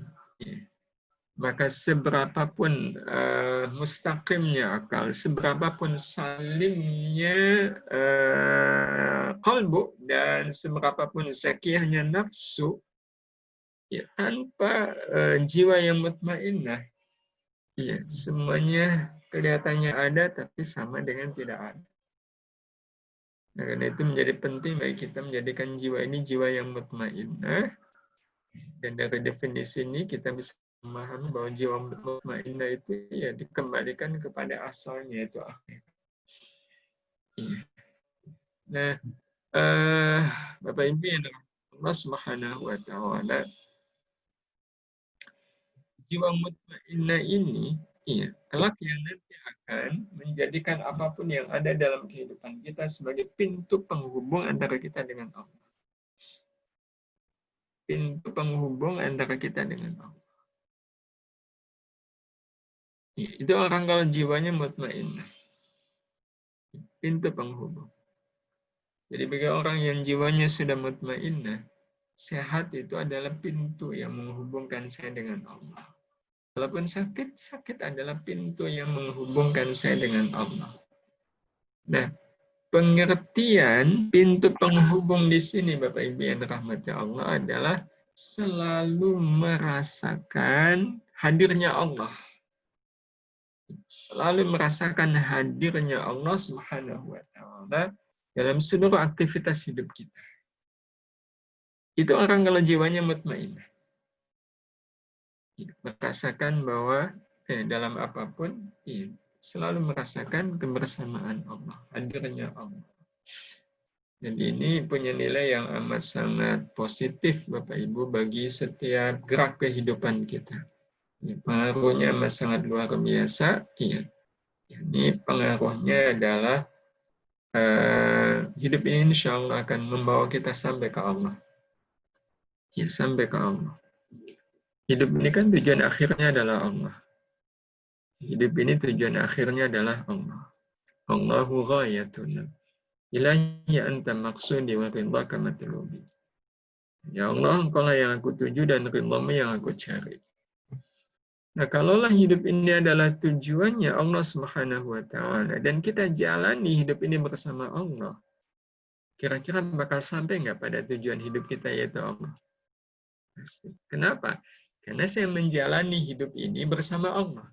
maka seberapapun mustaqimnya akal, seberapapun salimnya qalbu, dan seberapapun zakiyahnya nafsu, ya, tanpa jiwa yang mutmainnah, ya, semuanya kelihatannya ada tapi sama dengan tidak ada. Nah, karena itu menjadi penting bagi kita menjadikan jiwa ini jiwa yang mutmainnah, dan dari definisi ini kita bisa memahami bahwa jiwa mutmainnah itu ya dikembalikan kepada asalnya, yaitu akhirat. Nah, Bapak Ibu yang Allah Subhanahu wa taala, jiwa mutmainnah ini kelak yang nanti akan menjadikan apapun yang ada dalam kehidupan kita sebagai pintu penghubung antara kita dengan Allah. Pintu penghubung antara kita dengan Allah. Itu orang kalau jiwanya mutmainnah. Pintu penghubung. Jadi bagi orang yang jiwanya sudah mutmainnah, sehat itu adalah pintu yang menghubungkan saya dengan Allah. Walaupun sakit, sakit adalah pintu yang menghubungkan saya dengan Allah. Nah, pengertian pintu penghubung di sini, Bapak Ibu yang dirahmati Allah, adalah selalu merasakan hadirnya Allah. Selalu merasakan hadirnya Allah Subhanahu wa taala dalam seluruh aktivitas hidup kita. Itu orang kalau jiwanya mutmainnah. Merasakan bahwa dalam apapun selalu merasakan kebersamaan Allah, hadirnya Allah. Dan ini punya nilai yang amat sangat positif Bapak Ibu bagi setiap gerak kehidupan kita. Pengaruhnya amat sangat luar biasa. Ini pengaruhnya adalah hidup ini insya Allah akan membawa kita sampai ke Allah. Ya, sampai ke Allah. Hidup ini kan tujuan akhirnya adalah Allah. Hidup ini tujuan akhirnya adalah Allah. Allahu ghayatuna. Ilahi anta maksudi wa ridhaka matlubi. Ya Allah, Engkau lah yang aku tuju dan ridhamu yang aku cari. Nah, kalaulah hidup ini adalah tujuannya Allah Subhanahu wa taala dan kita jalani hidup ini bersama Allah, kira-kira bakal sampai nggak pada tujuan hidup kita, yaitu Allah? Pasti. Kenapa? Karena saya menjalani hidup ini bersama Allah.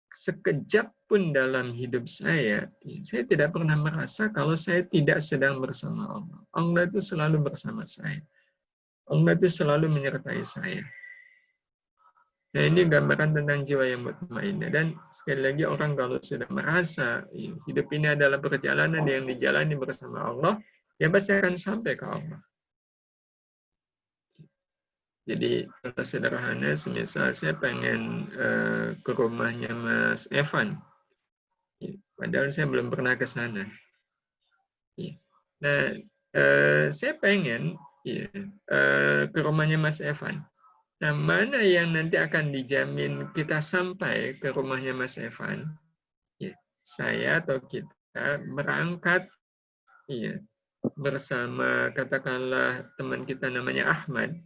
Sekejap pun dalam hidup saya tidak pernah merasa kalau saya tidak sedang bersama Allah. Allah itu selalu bersama saya. Allah itu selalu menyertai saya. Nah, ini gambaran tentang jiwa yang mutmainnah. Dan sekali lagi, orang kalau sudah merasa hidup ini adalah perjalanan yang dijalani bersama Allah, ya pasti akan sampai ke Allah. Jadi contoh sederhana, semisal saya pengen ke rumahnya Mas Evan, padahal saya belum pernah ke sana. Nah, saya pengen ke rumahnya Mas Evan. Nah, mana yang nanti akan dijamin kita sampai ke rumahnya Mas Evan? Saya atau kita berangkat bersama katakanlah teman kita namanya Ahmad.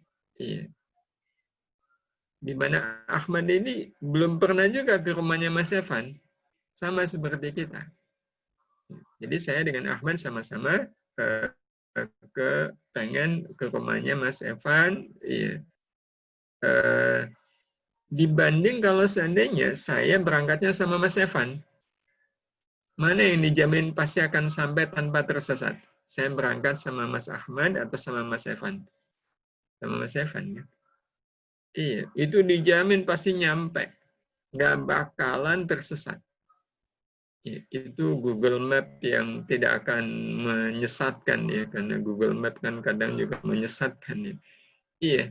Di mana Ahmad ini belum pernah juga ke rumahnya Mas Evan, sama seperti kita. Jadi saya dengan Ahmad sama-sama pengen ke rumahnya Mas Evan. Dibanding kalau seandainya saya berangkatnya sama Mas Evan, mana yang dijamin pasti akan sampai tanpa tersesat? Saya berangkat sama Mas Ahmad atau sama Mas Evan? Sama Mas Evan, ya? Iya, itu dijamin pasti nyampe. Nggak bakalan tersesat. Itu Google Map yang tidak akan menyesatkan, ya, karena Google Map kan kadang juga menyesatkan. Ya. Iya,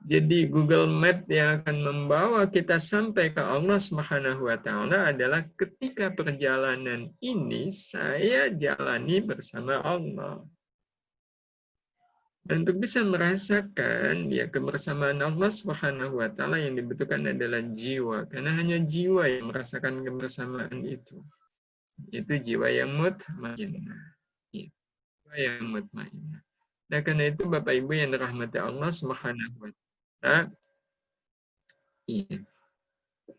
jadi Google Map yang akan membawa kita sampai ke Allah Subhanahu wa taala adalah ketika perjalanan ini saya jalani bersama Allah. Dan untuk bisa merasakan ya kebersamaan Allah Subhanahu wa taala yang dibutuhkan adalah jiwa, karena hanya jiwa yang merasakan kebersamaan itu. Itu jiwa yang mutmainnah. Ya, jiwa yang mutmainnah. Nah, karena itu Bapak Ibu yang dirahmati Allah Subhanahu wa taala, iya.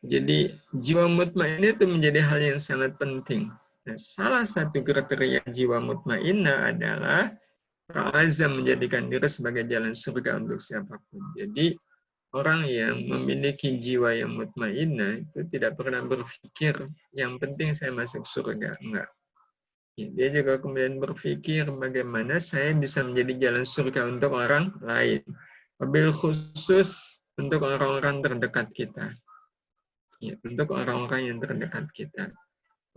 Jadi jiwa mutmainnah itu menjadi hal yang sangat penting. Nah, salah satu kriteria jiwa mutmainnah adalah azam menjadikan diri sebagai jalan surga untuk siapapun. Jadi orang yang memiliki jiwa yang mutmainnah itu tidak pernah berpikir yang penting saya masuk surga, enggak. Dia juga kemudian berpikir bagaimana saya bisa menjadi jalan surga untuk orang lain. Wabil khusus untuk orang-orang terdekat kita. Ya, untuk orang-orang yang terdekat kita.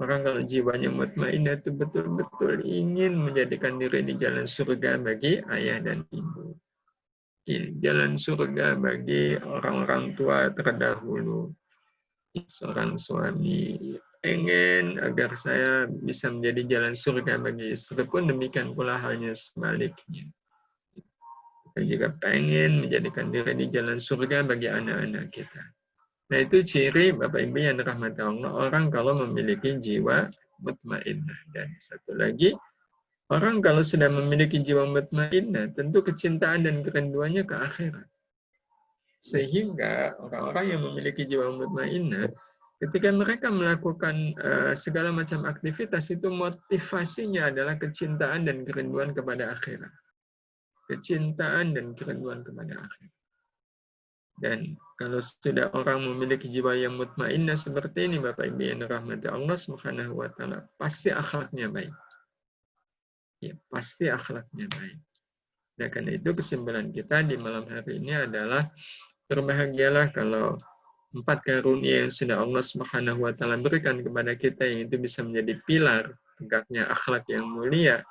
Orang kalau jiwanya mutmainnah itu betul-betul ingin menjadikan diri di jalan surga bagi ayah dan ibu. Ya, jalan surga bagi orang-orang tua terdahulu. Seorang suami ingin agar saya bisa menjadi jalan surga bagi istri pun demikian pula halnya sebaliknya. Kita juga pengen menjadikan diri di jalan surga bagi anak-anak kita. Nah, itu ciri Bapak Ibu yang dirahmati Allah, orang kalau memiliki jiwa mutmainnah. Dan satu lagi, orang kalau sudah memiliki jiwa mutmainnah, tentu kecintaan dan kerinduannya ke akhirat. Sehingga orang-orang yang memiliki jiwa mutmainnah, ketika mereka melakukan segala macam aktivitas, itu motivasinya adalah kecintaan dan kerinduan kepada akhirat. Kecintaan dan kerinduan kepada akhirat. Dan kalau sudah orang memiliki jiwa yang mutmainnah seperti ini, Bapak Ibu yang dirahmati Allah Subhanahu wa taala, pasti akhlaknya baik. Ya, pasti akhlaknya baik. Nah, karena itu kesimpulan kita di malam hari ini adalah berbahagialah kalau 4 karunia yang sudah Allah Subhanahu wa taala berikan kepada kita yang itu bisa menjadi pilar tegaknya akhlak yang mulia.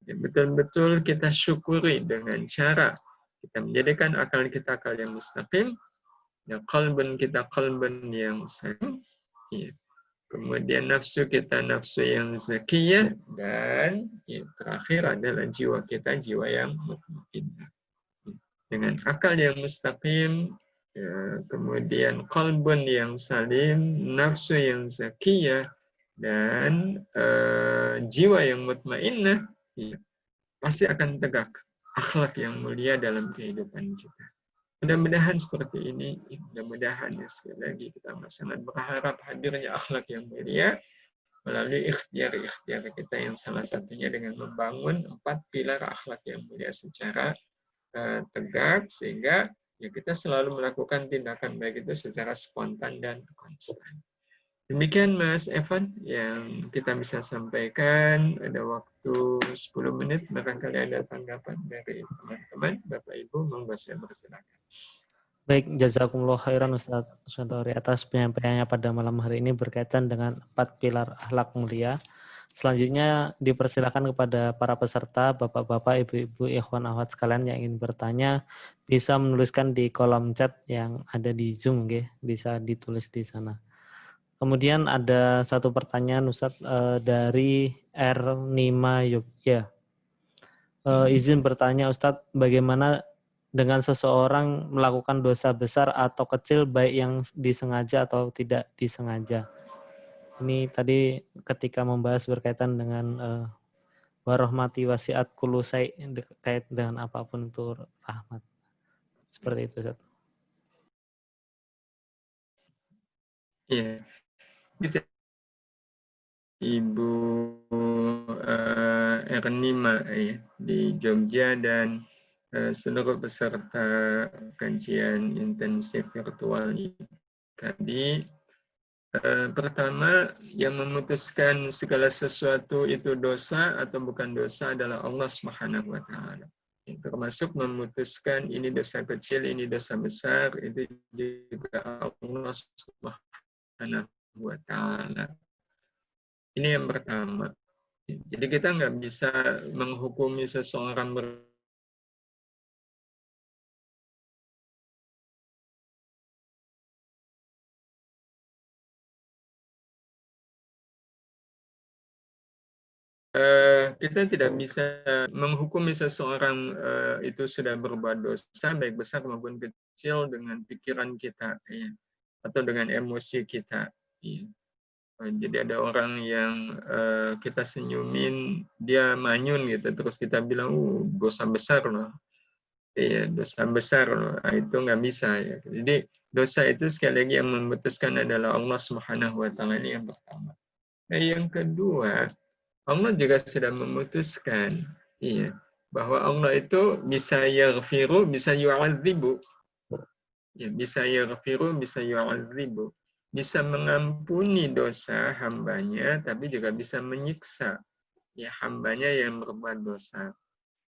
Ya, betul-betul kita syukuri dengan cara kita menjadikan akal kita akal yang mustaqim, ya, qalban kita qalban yang salim, ya. Kemudian nafsu kita nafsu yang zakiyah, dan ya, terakhir adalah jiwa kita jiwa yang mutmainnah. Dengan akal yang mustaqim, ya, kemudian qalbun yang salim, nafsu yang zakiyah, dan jiwa yang mutmainnah, ya, pasti akan tegak akhlak yang mulia dalam kehidupan kita. Mudah-mudahan seperti ini, mudah-mudahan ya, sekali lagi kita sangat berharap hadirnya akhlak yang mulia melalui ikhtiar-ikhtiar kita yang salah satunya dengan membangun 4 pilar akhlak yang mulia secara tegak, sehingga ya kita selalu melakukan tindakan baik itu secara spontan dan konstan. Demikian Mas Evan yang kita bisa sampaikan. Ada waktu 10 menit, barangkali ada tanggapan dari teman-teman. Bapak Ibu, monggo saya persilakan. Baik, jazakumullah khairan Ustaz Susantori atas penyampaiannya pada malam hari ini berkaitan dengan 4 pilar akhlak mulia. Selanjutnya dipersilakan kepada para peserta, bapak-bapak, ibu-ibu, ikhwan, akhwat sekalian yang ingin bertanya, bisa menuliskan di kolom chat yang ada di Zoom, bisa ditulis di sana. Kemudian ada satu pertanyaan Ustaz dari R5 Yogya. Izin bertanya Ustaz, bagaimana dengan seseorang melakukan dosa besar atau kecil baik yang disengaja atau tidak disengaja? Ini tadi ketika membahas berkaitan dengan warahmati wasiat kulusai terkait dengan apapun itu rahmat. Seperti itu Ustaz. Iya. Ibu Ernima ya, di Jogja dan seluruh peserta kajian intensif virtual ini. Tadi pertama yang memutuskan segala sesuatu itu dosa atau bukan dosa adalah Allah Subhanahu wa taala. Termasuk memutuskan ini dosa kecil, ini dosa besar, itu juga Allah Subhanahu wa taala. Ini yang pertama. Jadi kita nggak bisa menghukumi seseorang kita tidak bisa menghukumi seseorang itu sudah berbuat dosa baik besar maupun kecil dengan pikiran kita, ya, atau dengan emosi kita. Ya. Jadi ada orang yang kita senyumin, dia manyun gitu, terus kita bilang, dosa besar loh. Iya, dosa besar loh. Nah, itu nggak bisa ya. Jadi dosa itu sekali lagi yang memutuskan adalah Allah Subhanahu wa taala, ini yang pertama. Nah, yang kedua, Allah juga sudah memutuskan, iya, bahwa Allah itu bisa yaghfiru, bisa yu'adzibu. Ya, bisa yaghfiru, bisa yu'adzibu. Bisa mengampuni dosa hambanya, tapi juga bisa menyiksa ya hambanya yang berbuat dosa.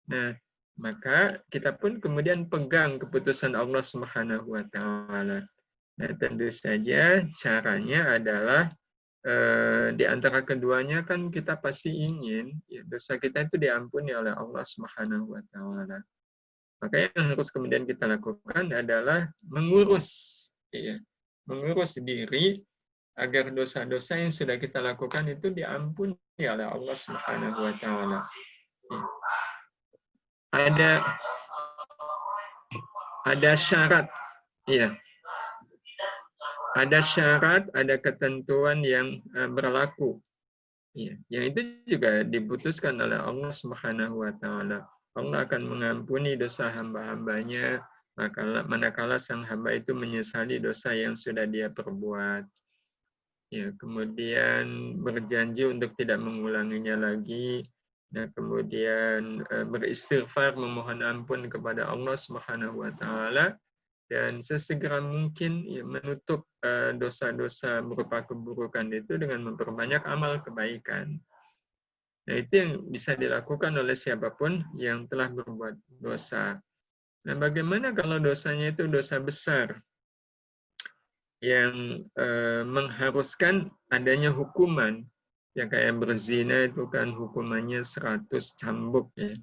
Nah, maka kita pun kemudian pegang keputusan Allah Subhanahu wa taala. Nah, tentu saja caranya adalah di antara keduanya kan kita pasti ingin ya, dosa kita itu diampuni oleh Allah Subhanahu wa taala. Maka yang harus kemudian kita lakukan adalah mengurus ya, mengurus diri agar dosa-dosa yang sudah kita lakukan itu diampuni oleh Allah Subhanahu wa taala. Ya. Ada syarat ya. Ada syarat, ada ketentuan yang berlaku. Ya, yang itu juga diputuskan oleh Allah Subhanahu wa taala. Allah akan mengampuni dosa hamba-hambanya manakala sang hamba itu menyesali dosa yang sudah dia perbuat. Ya, kemudian berjanji untuk tidak mengulanginya lagi. Nah, kemudian beristighfar memohon ampun kepada Allah Subhanahu wa taala dan sesegera mungkin ya, menutup dosa-dosa berupa keburukan itu dengan memperbanyak amal kebaikan. Nah, itu yang bisa dilakukan oleh siapapun yang telah berbuat dosa. Nah, bagaimana kalau dosanya itu dosa besar yang mengharuskan adanya hukuman? Ya, kayak berzina itu kan hukumannya 100 cambuk ya.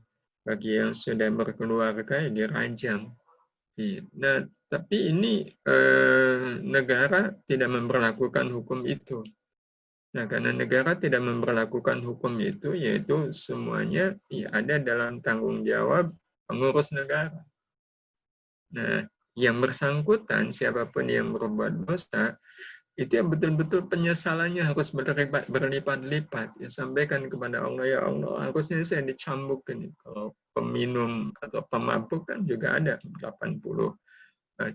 Bagi yang sudah berkeluarga ya dirajam. Nah, tapi ini negara tidak memberlakukan hukum itu. Nah, karena negara tidak memberlakukan hukum itu, yaitu semuanya ya, ada dalam tanggung jawab pengurus negara. Nah, yang bersangkutan, siapapun yang berbuat dosa, itu yang betul-betul penyesalannya harus berlipat-lipat. Ya, sampaikan kepada Allah, ya Allah, harusnya saya dicambuk ini. Kalau peminum atau pemabuk kan juga ada 80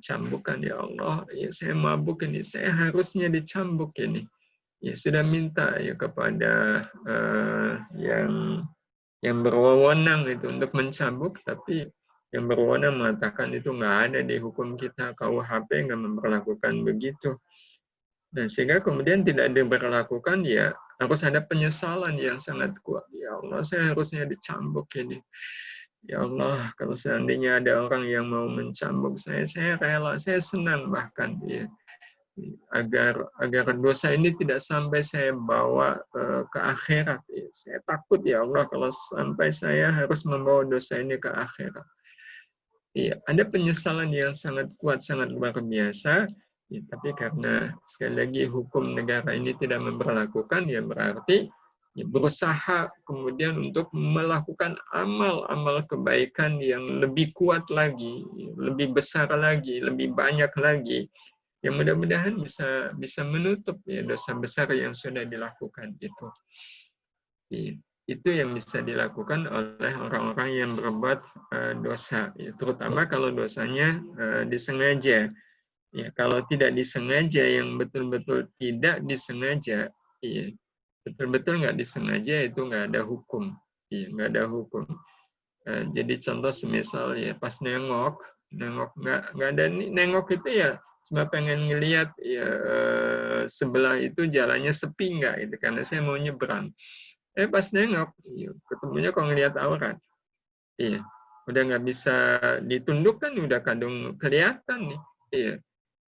cambukan, ya Allah, ya saya mabuk ini, saya harusnya dicambuk ini. Ya sudah minta ya kepada yang berwenang itu untuk mencambuk, tapi yang berwenang mengatakan itu nggak ada di hukum kita, KUHP nggak memperlakukan begitu. Nah, sehingga kemudian tidak diberlakukan, ya harus ada penyesalan yang sangat kuat. Ya Allah, saya harusnya dicambuk ini. Ya Allah, kalau seandainya ada orang yang mau mencambuk saya rela, saya senang bahkan ya. Agar dosa ini tidak sampai saya bawa ke akhirat. Ya. Saya takut ya Allah kalau sampai saya harus membawa dosa ini ke akhirat. Ya, ada penyesalan yang sangat kuat, sangat luar biasa. Ya, tapi karena sekali lagi hukum negara ini tidak memperlakukan, ya berarti ya, berusaha kemudian untuk melakukan amal-amal kebaikan yang lebih kuat lagi, lebih besar lagi, lebih banyak lagi. Yang mudah-mudahan bisa menutup ya, dosa besar yang sudah dilakukan itu. Itu yang bisa dilakukan oleh orang-orang yang berbuat dosa, ya, terutama kalau dosanya disengaja. Ya, kalau tidak disengaja, yang betul-betul tidak disengaja, ya, betul-betul nggak disengaja, itu nggak ada hukum. Ya, nggak ada hukum. Jadi contoh semisal ya pas nengok nggak ada nengok itu ya cuma pengen ngelihat ya sebelah itu jalannya sepi nggak itu karena saya mau nyebrang. Pas nengok ya, ketemunya kok ngelihat aurat. Iya, udah nggak bisa ditundukkan, udah kadung kelihatan nih. Iya,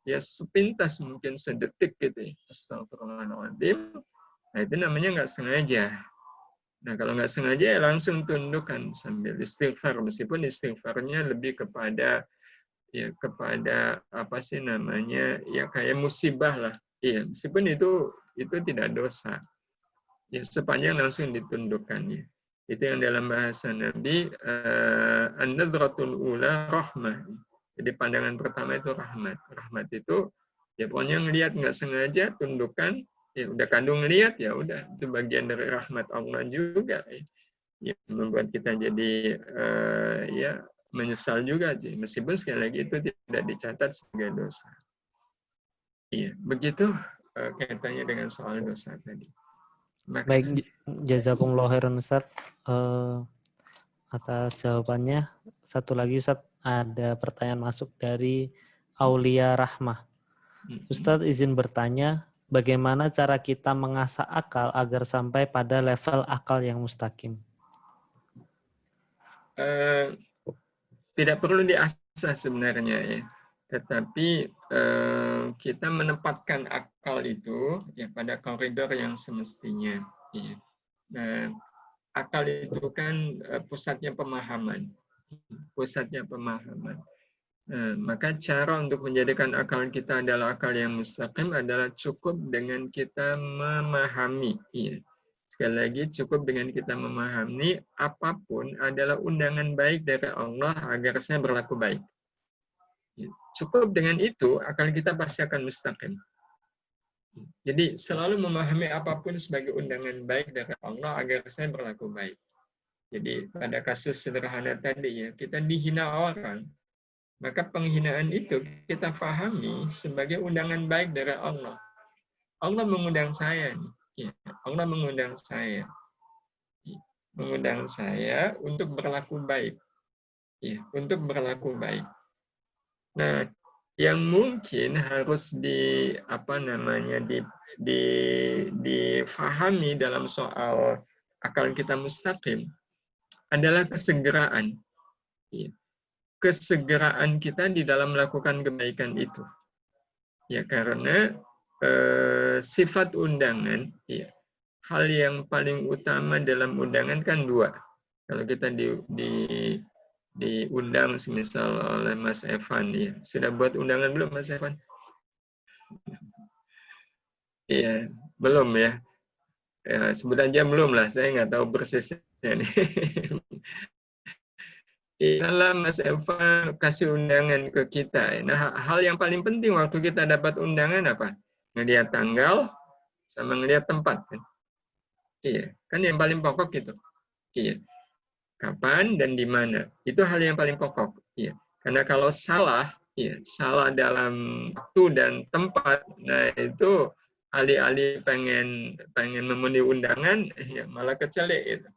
ya sepintas mungkin sedetik gitu. Astagfirullahaladzim. Nah itu namanya nggak sengaja. Nah, kalau nggak sengaja ya langsung tundukkan sambil istighfar, meskipun istighfarnya lebih kepada apa sih namanya, ya kayak musibah lah. Iya, meskipun itu tidak dosa. Ya sepanjang langsung ditundukkannya. Itu yang dalam bahasa Nabi, an-nadratul ula rahmah. Jadi pandangan pertama itu rahmat. Rahmat itu ya pokoknya ngelihat nggak sengaja, tundukan, ya udah kandung lihat, ya udah itu bagian dari rahmat Allah juga. Ya, membuat kita jadi ya menyesal juga, meskipun sekali lagi itu tidak dicatat sebagai dosa. Iya, begitu kaitannya dengan soal dosa tadi. Baik, jazakumullah khairan Ustaz atas jawabannya. Satu lagi Ustaz, ada pertanyaan masuk dari Aulia Rahmah. Ustaz izin bertanya, bagaimana cara kita mengasah akal agar sampai pada level akal yang mustaqim? Tidak perlu diasah sebenarnya ya, tetapi kita menempatkan akal itu ya pada koridor yang semestinya. Ya. Nah, akal itu kan pusatnya pemahaman, Nah, maka cara untuk menjadikan akal kita adalah akal yang mustaqim adalah cukup dengan kita memahami. Ya. Sekali lagi, cukup dengan kita memahami apapun adalah undangan baik dari Allah agar saya berlaku baik. Cukup dengan itu, akal kita pasti akan mustaqim. Jadi selalu memahami apapun sebagai undangan baik dari Allah agar saya berlaku baik. Jadi pada kasus sederhana tadi ya, kita dihina orang, maka penghinaan itu kita pahami sebagai undangan baik dari Allah. Allah mengundang saya nih. Ya, Allah mengundang saya untuk berlaku baik, ya, untuk berlaku baik. Nah, yang mungkin harus difahami dalam soal akal kita mustaqim adalah kesegeraan, ya, kesegeraan kita di dalam melakukan kebaikan itu, ya, karena sifat undangan, ya. Hal yang paling utama dalam undangan kan dua. Kalau kita diundang semisal oleh Mas Evan, ya. Sudah buat undangan belum Mas Evan? Iya, belum ya. Ya, sebut aja belum lah, saya nggak tahu persisnya nih. Iyalah Mas Evan kasih undangan ke kita. Nah, hal yang paling penting waktu kita dapat undangan apa? Ngelihat tanggal sama ngelihat tempat kan. Iya, kan yang paling pokok itu. Iya. Kapan dan di mana. Itu hal yang paling pokok. Iya. Karena kalau salah, iya, salah dalam waktu dan tempat, nah itu alih-alih pengen memenuhi undangan, ya malah kecelek itu.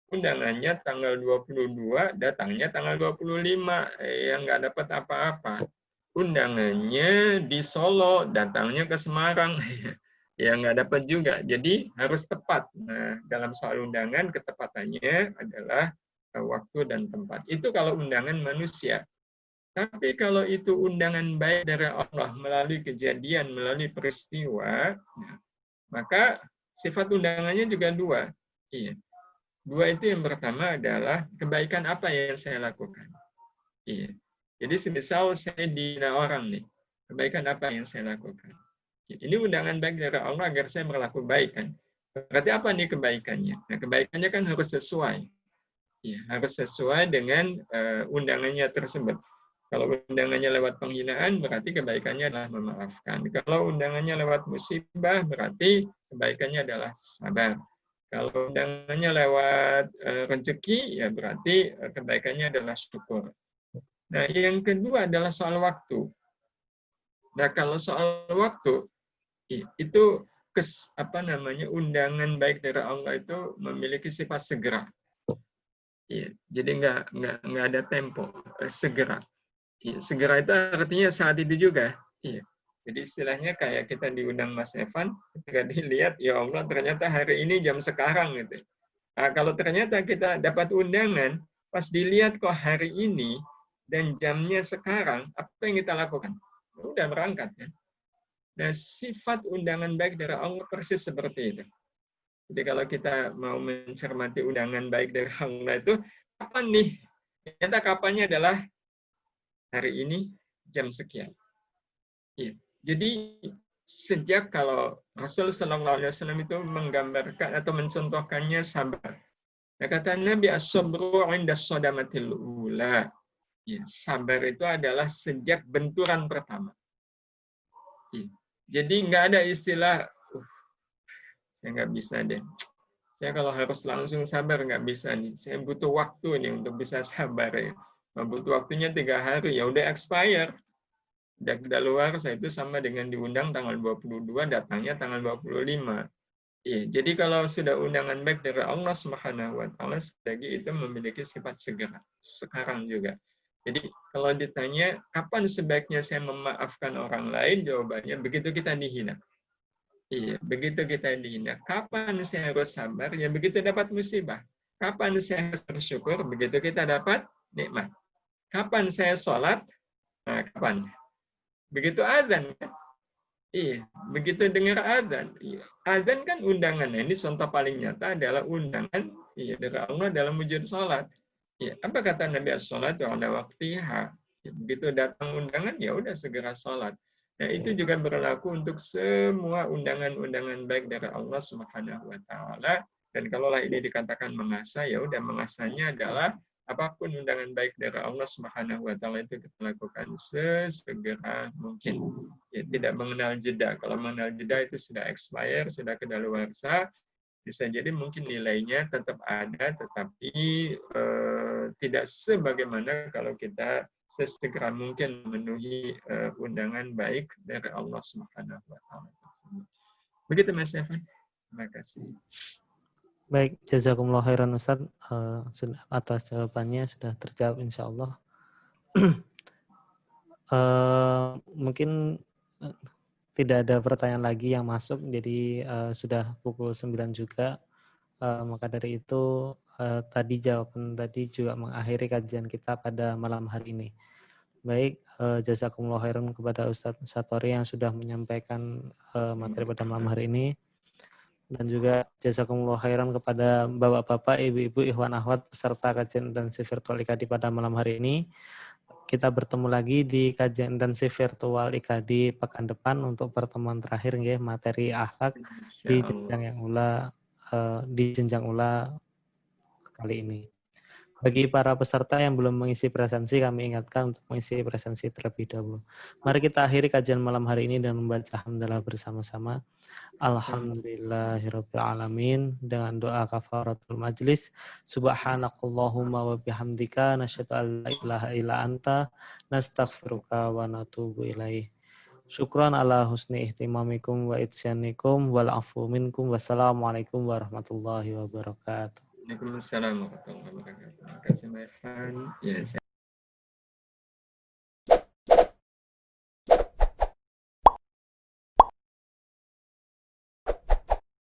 Undangannya tanggal 22, datangnya tanggal 25, yang nggak dapat apa-apa. Undangannya di Solo, datangnya ke Semarang. Ya nggak dapat juga. Jadi harus tepat. Nah, dalam soal undangan, ketepatannya adalah waktu dan tempat. Itu kalau undangan manusia. Tapi kalau itu undangan baik dari Allah melalui kejadian, melalui peristiwa, maka sifat undangannya juga dua. Iya. Dua itu yang pertama adalah kebaikan apa yang saya lakukan. Iya. Jadi semisal saya dihina orang nih, kebaikan apa yang saya lakukan. Ini undangan baik dari Allah agar saya berlaku baik kan. Berarti apa nih kebaikannya? Nah, kebaikannya kan harus sesuai. Ya, harus sesuai dengan undangannya tersebut. Kalau undangannya lewat penghinaan, berarti kebaikannya adalah memaafkan. Kalau undangannya lewat musibah, berarti kebaikannya adalah sabar. Kalau undangannya lewat rezeki, ya berarti kebaikannya adalah syukur. Nah, yang kedua adalah soal waktu. Nah, kalau soal waktu, itu undangan baik dari Allah itu memiliki sifat segera. Iya, jadi nggak ada tempo, segera. Iya, segera itu artinya saat itu juga. Iya. Jadi istilahnya kayak kita diundang Mas Evan, ketika dilihat ya Allah ternyata hari ini jam sekarang gitu. Nah, kalau ternyata kita dapat undangan, pas dilihat kok hari ini dan jamnya sekarang, apa yang kita lakukan? Udah berangkat kan. Nah, sifat undangan baik dari Allah persis seperti itu. Jadi kalau kita mau mencermati undangan baik dari Allah itu, kapan nih? Ternyata kapannya adalah hari ini jam sekian. Iya. Jadi sejak kalau Rasul Sallallahu Alaihi Wasallam itu menggambarkan atau mencontohkannya sabar. Nah, kata Nabi as-sabru 'inda shadamatil ula. Ya, sabar itu adalah sejak benturan pertama. Ya. Jadi nggak ada istilah, saya nggak bisa deh. Saya kalau harus langsung sabar nggak bisa nih. Saya butuh waktu nih untuk bisa sabar ya. Butuh waktunya 3 hari, ya udah expire. Udah kedaluarsa itu sama dengan diundang tanggal 22, datangnya tanggal 25. Iya, jadi kalau sudah undangan baik dari Allah Subhanahu wa taala, lagi itu memiliki sifat segera. Sekarang juga. Jadi kalau ditanya kapan sebaiknya saya memaafkan orang lain, jawabannya begitu kita dihina. Iya, begitu kita dihina. Kapan saya harus sabar? Ya begitu dapat musibah. Kapan saya harus bersyukur? Begitu kita dapat nikmat. Kapan saya sholat? Nah, kapan? Begitu azan kan? Iya, begitu dengar azan. Iya. Azan kan undangan. Ini contoh paling nyata adalah undangan iya, dari Allah dalam wujud sholat. Iya, apa kata Nabi as-sholat ada waktiha. Ya, begitu datang undangan, ya udah segera sholat. Nah, itu juga berlaku untuk semua undangan-undangan baik dari Allah Subhanahu wa taala. Dan kalaulah ini dikatakan mengasah, ya udah mengasahnya adalah apapun undangan baik dari Allah Subhanahu wa taala itu kita lakukan sesegera mungkin. Ya, tidak mengenal jeda. Kalau mengenal jeda itu sudah expire, sudah kedaluarsa, bisa jadi mungkin nilainya tetap ada, tetapi tidak sebagaimana kalau kita sesegera mungkin memenuhi undangan baik dari Allah Subhanahu wa taala. Begitu Mas Evan. Terima kasih. Baik, jazakumullah khairan Ustaz, atas jawabannya sudah terjawab insya Allah. Mungkin tidak ada pertanyaan lagi yang masuk, jadi sudah pukul 9 juga. Maka dari itu tadi jawaban tadi juga mengakhiri kajian kita pada malam hari ini. Baik, jazakumullah khairan kepada Ustadz Satori yang sudah menyampaikan materi pada malam hari ini. Dan juga jazakumullah khairan kepada bapak-bapak, ibu-ibu, ikhwan akhwat peserta kajian intensif virtual IKADI pada malam hari ini. Kita bertemu lagi di kajian intensif virtual IKADI pekan depan untuk pertemuan terakhir nggih, materi akhlak di jenjang ula kali ini. Bagi para peserta yang belum mengisi presensi, kami ingatkan untuk mengisi presensi terlebih dahulu. Mari kita akhiri kajian malam hari ini dan membaca hamdalah bersama-sama. Alhamdulillahirabbil alamin, dengan doa kafaratul majlis. Subhanakallahumma wa bihamdika nasyhadu an la ilaha illa anta nastaghfiruka wa natubu ilaih. Syukran ala husni ihtimamikum wa isyanikum wal afu minkum. Wassalamualaikum warahmatullahi wabarakatuh. Waalaikumsalam warahmatullahi wabarakatuh. Terima kasih Mbak Evan. Ya, saya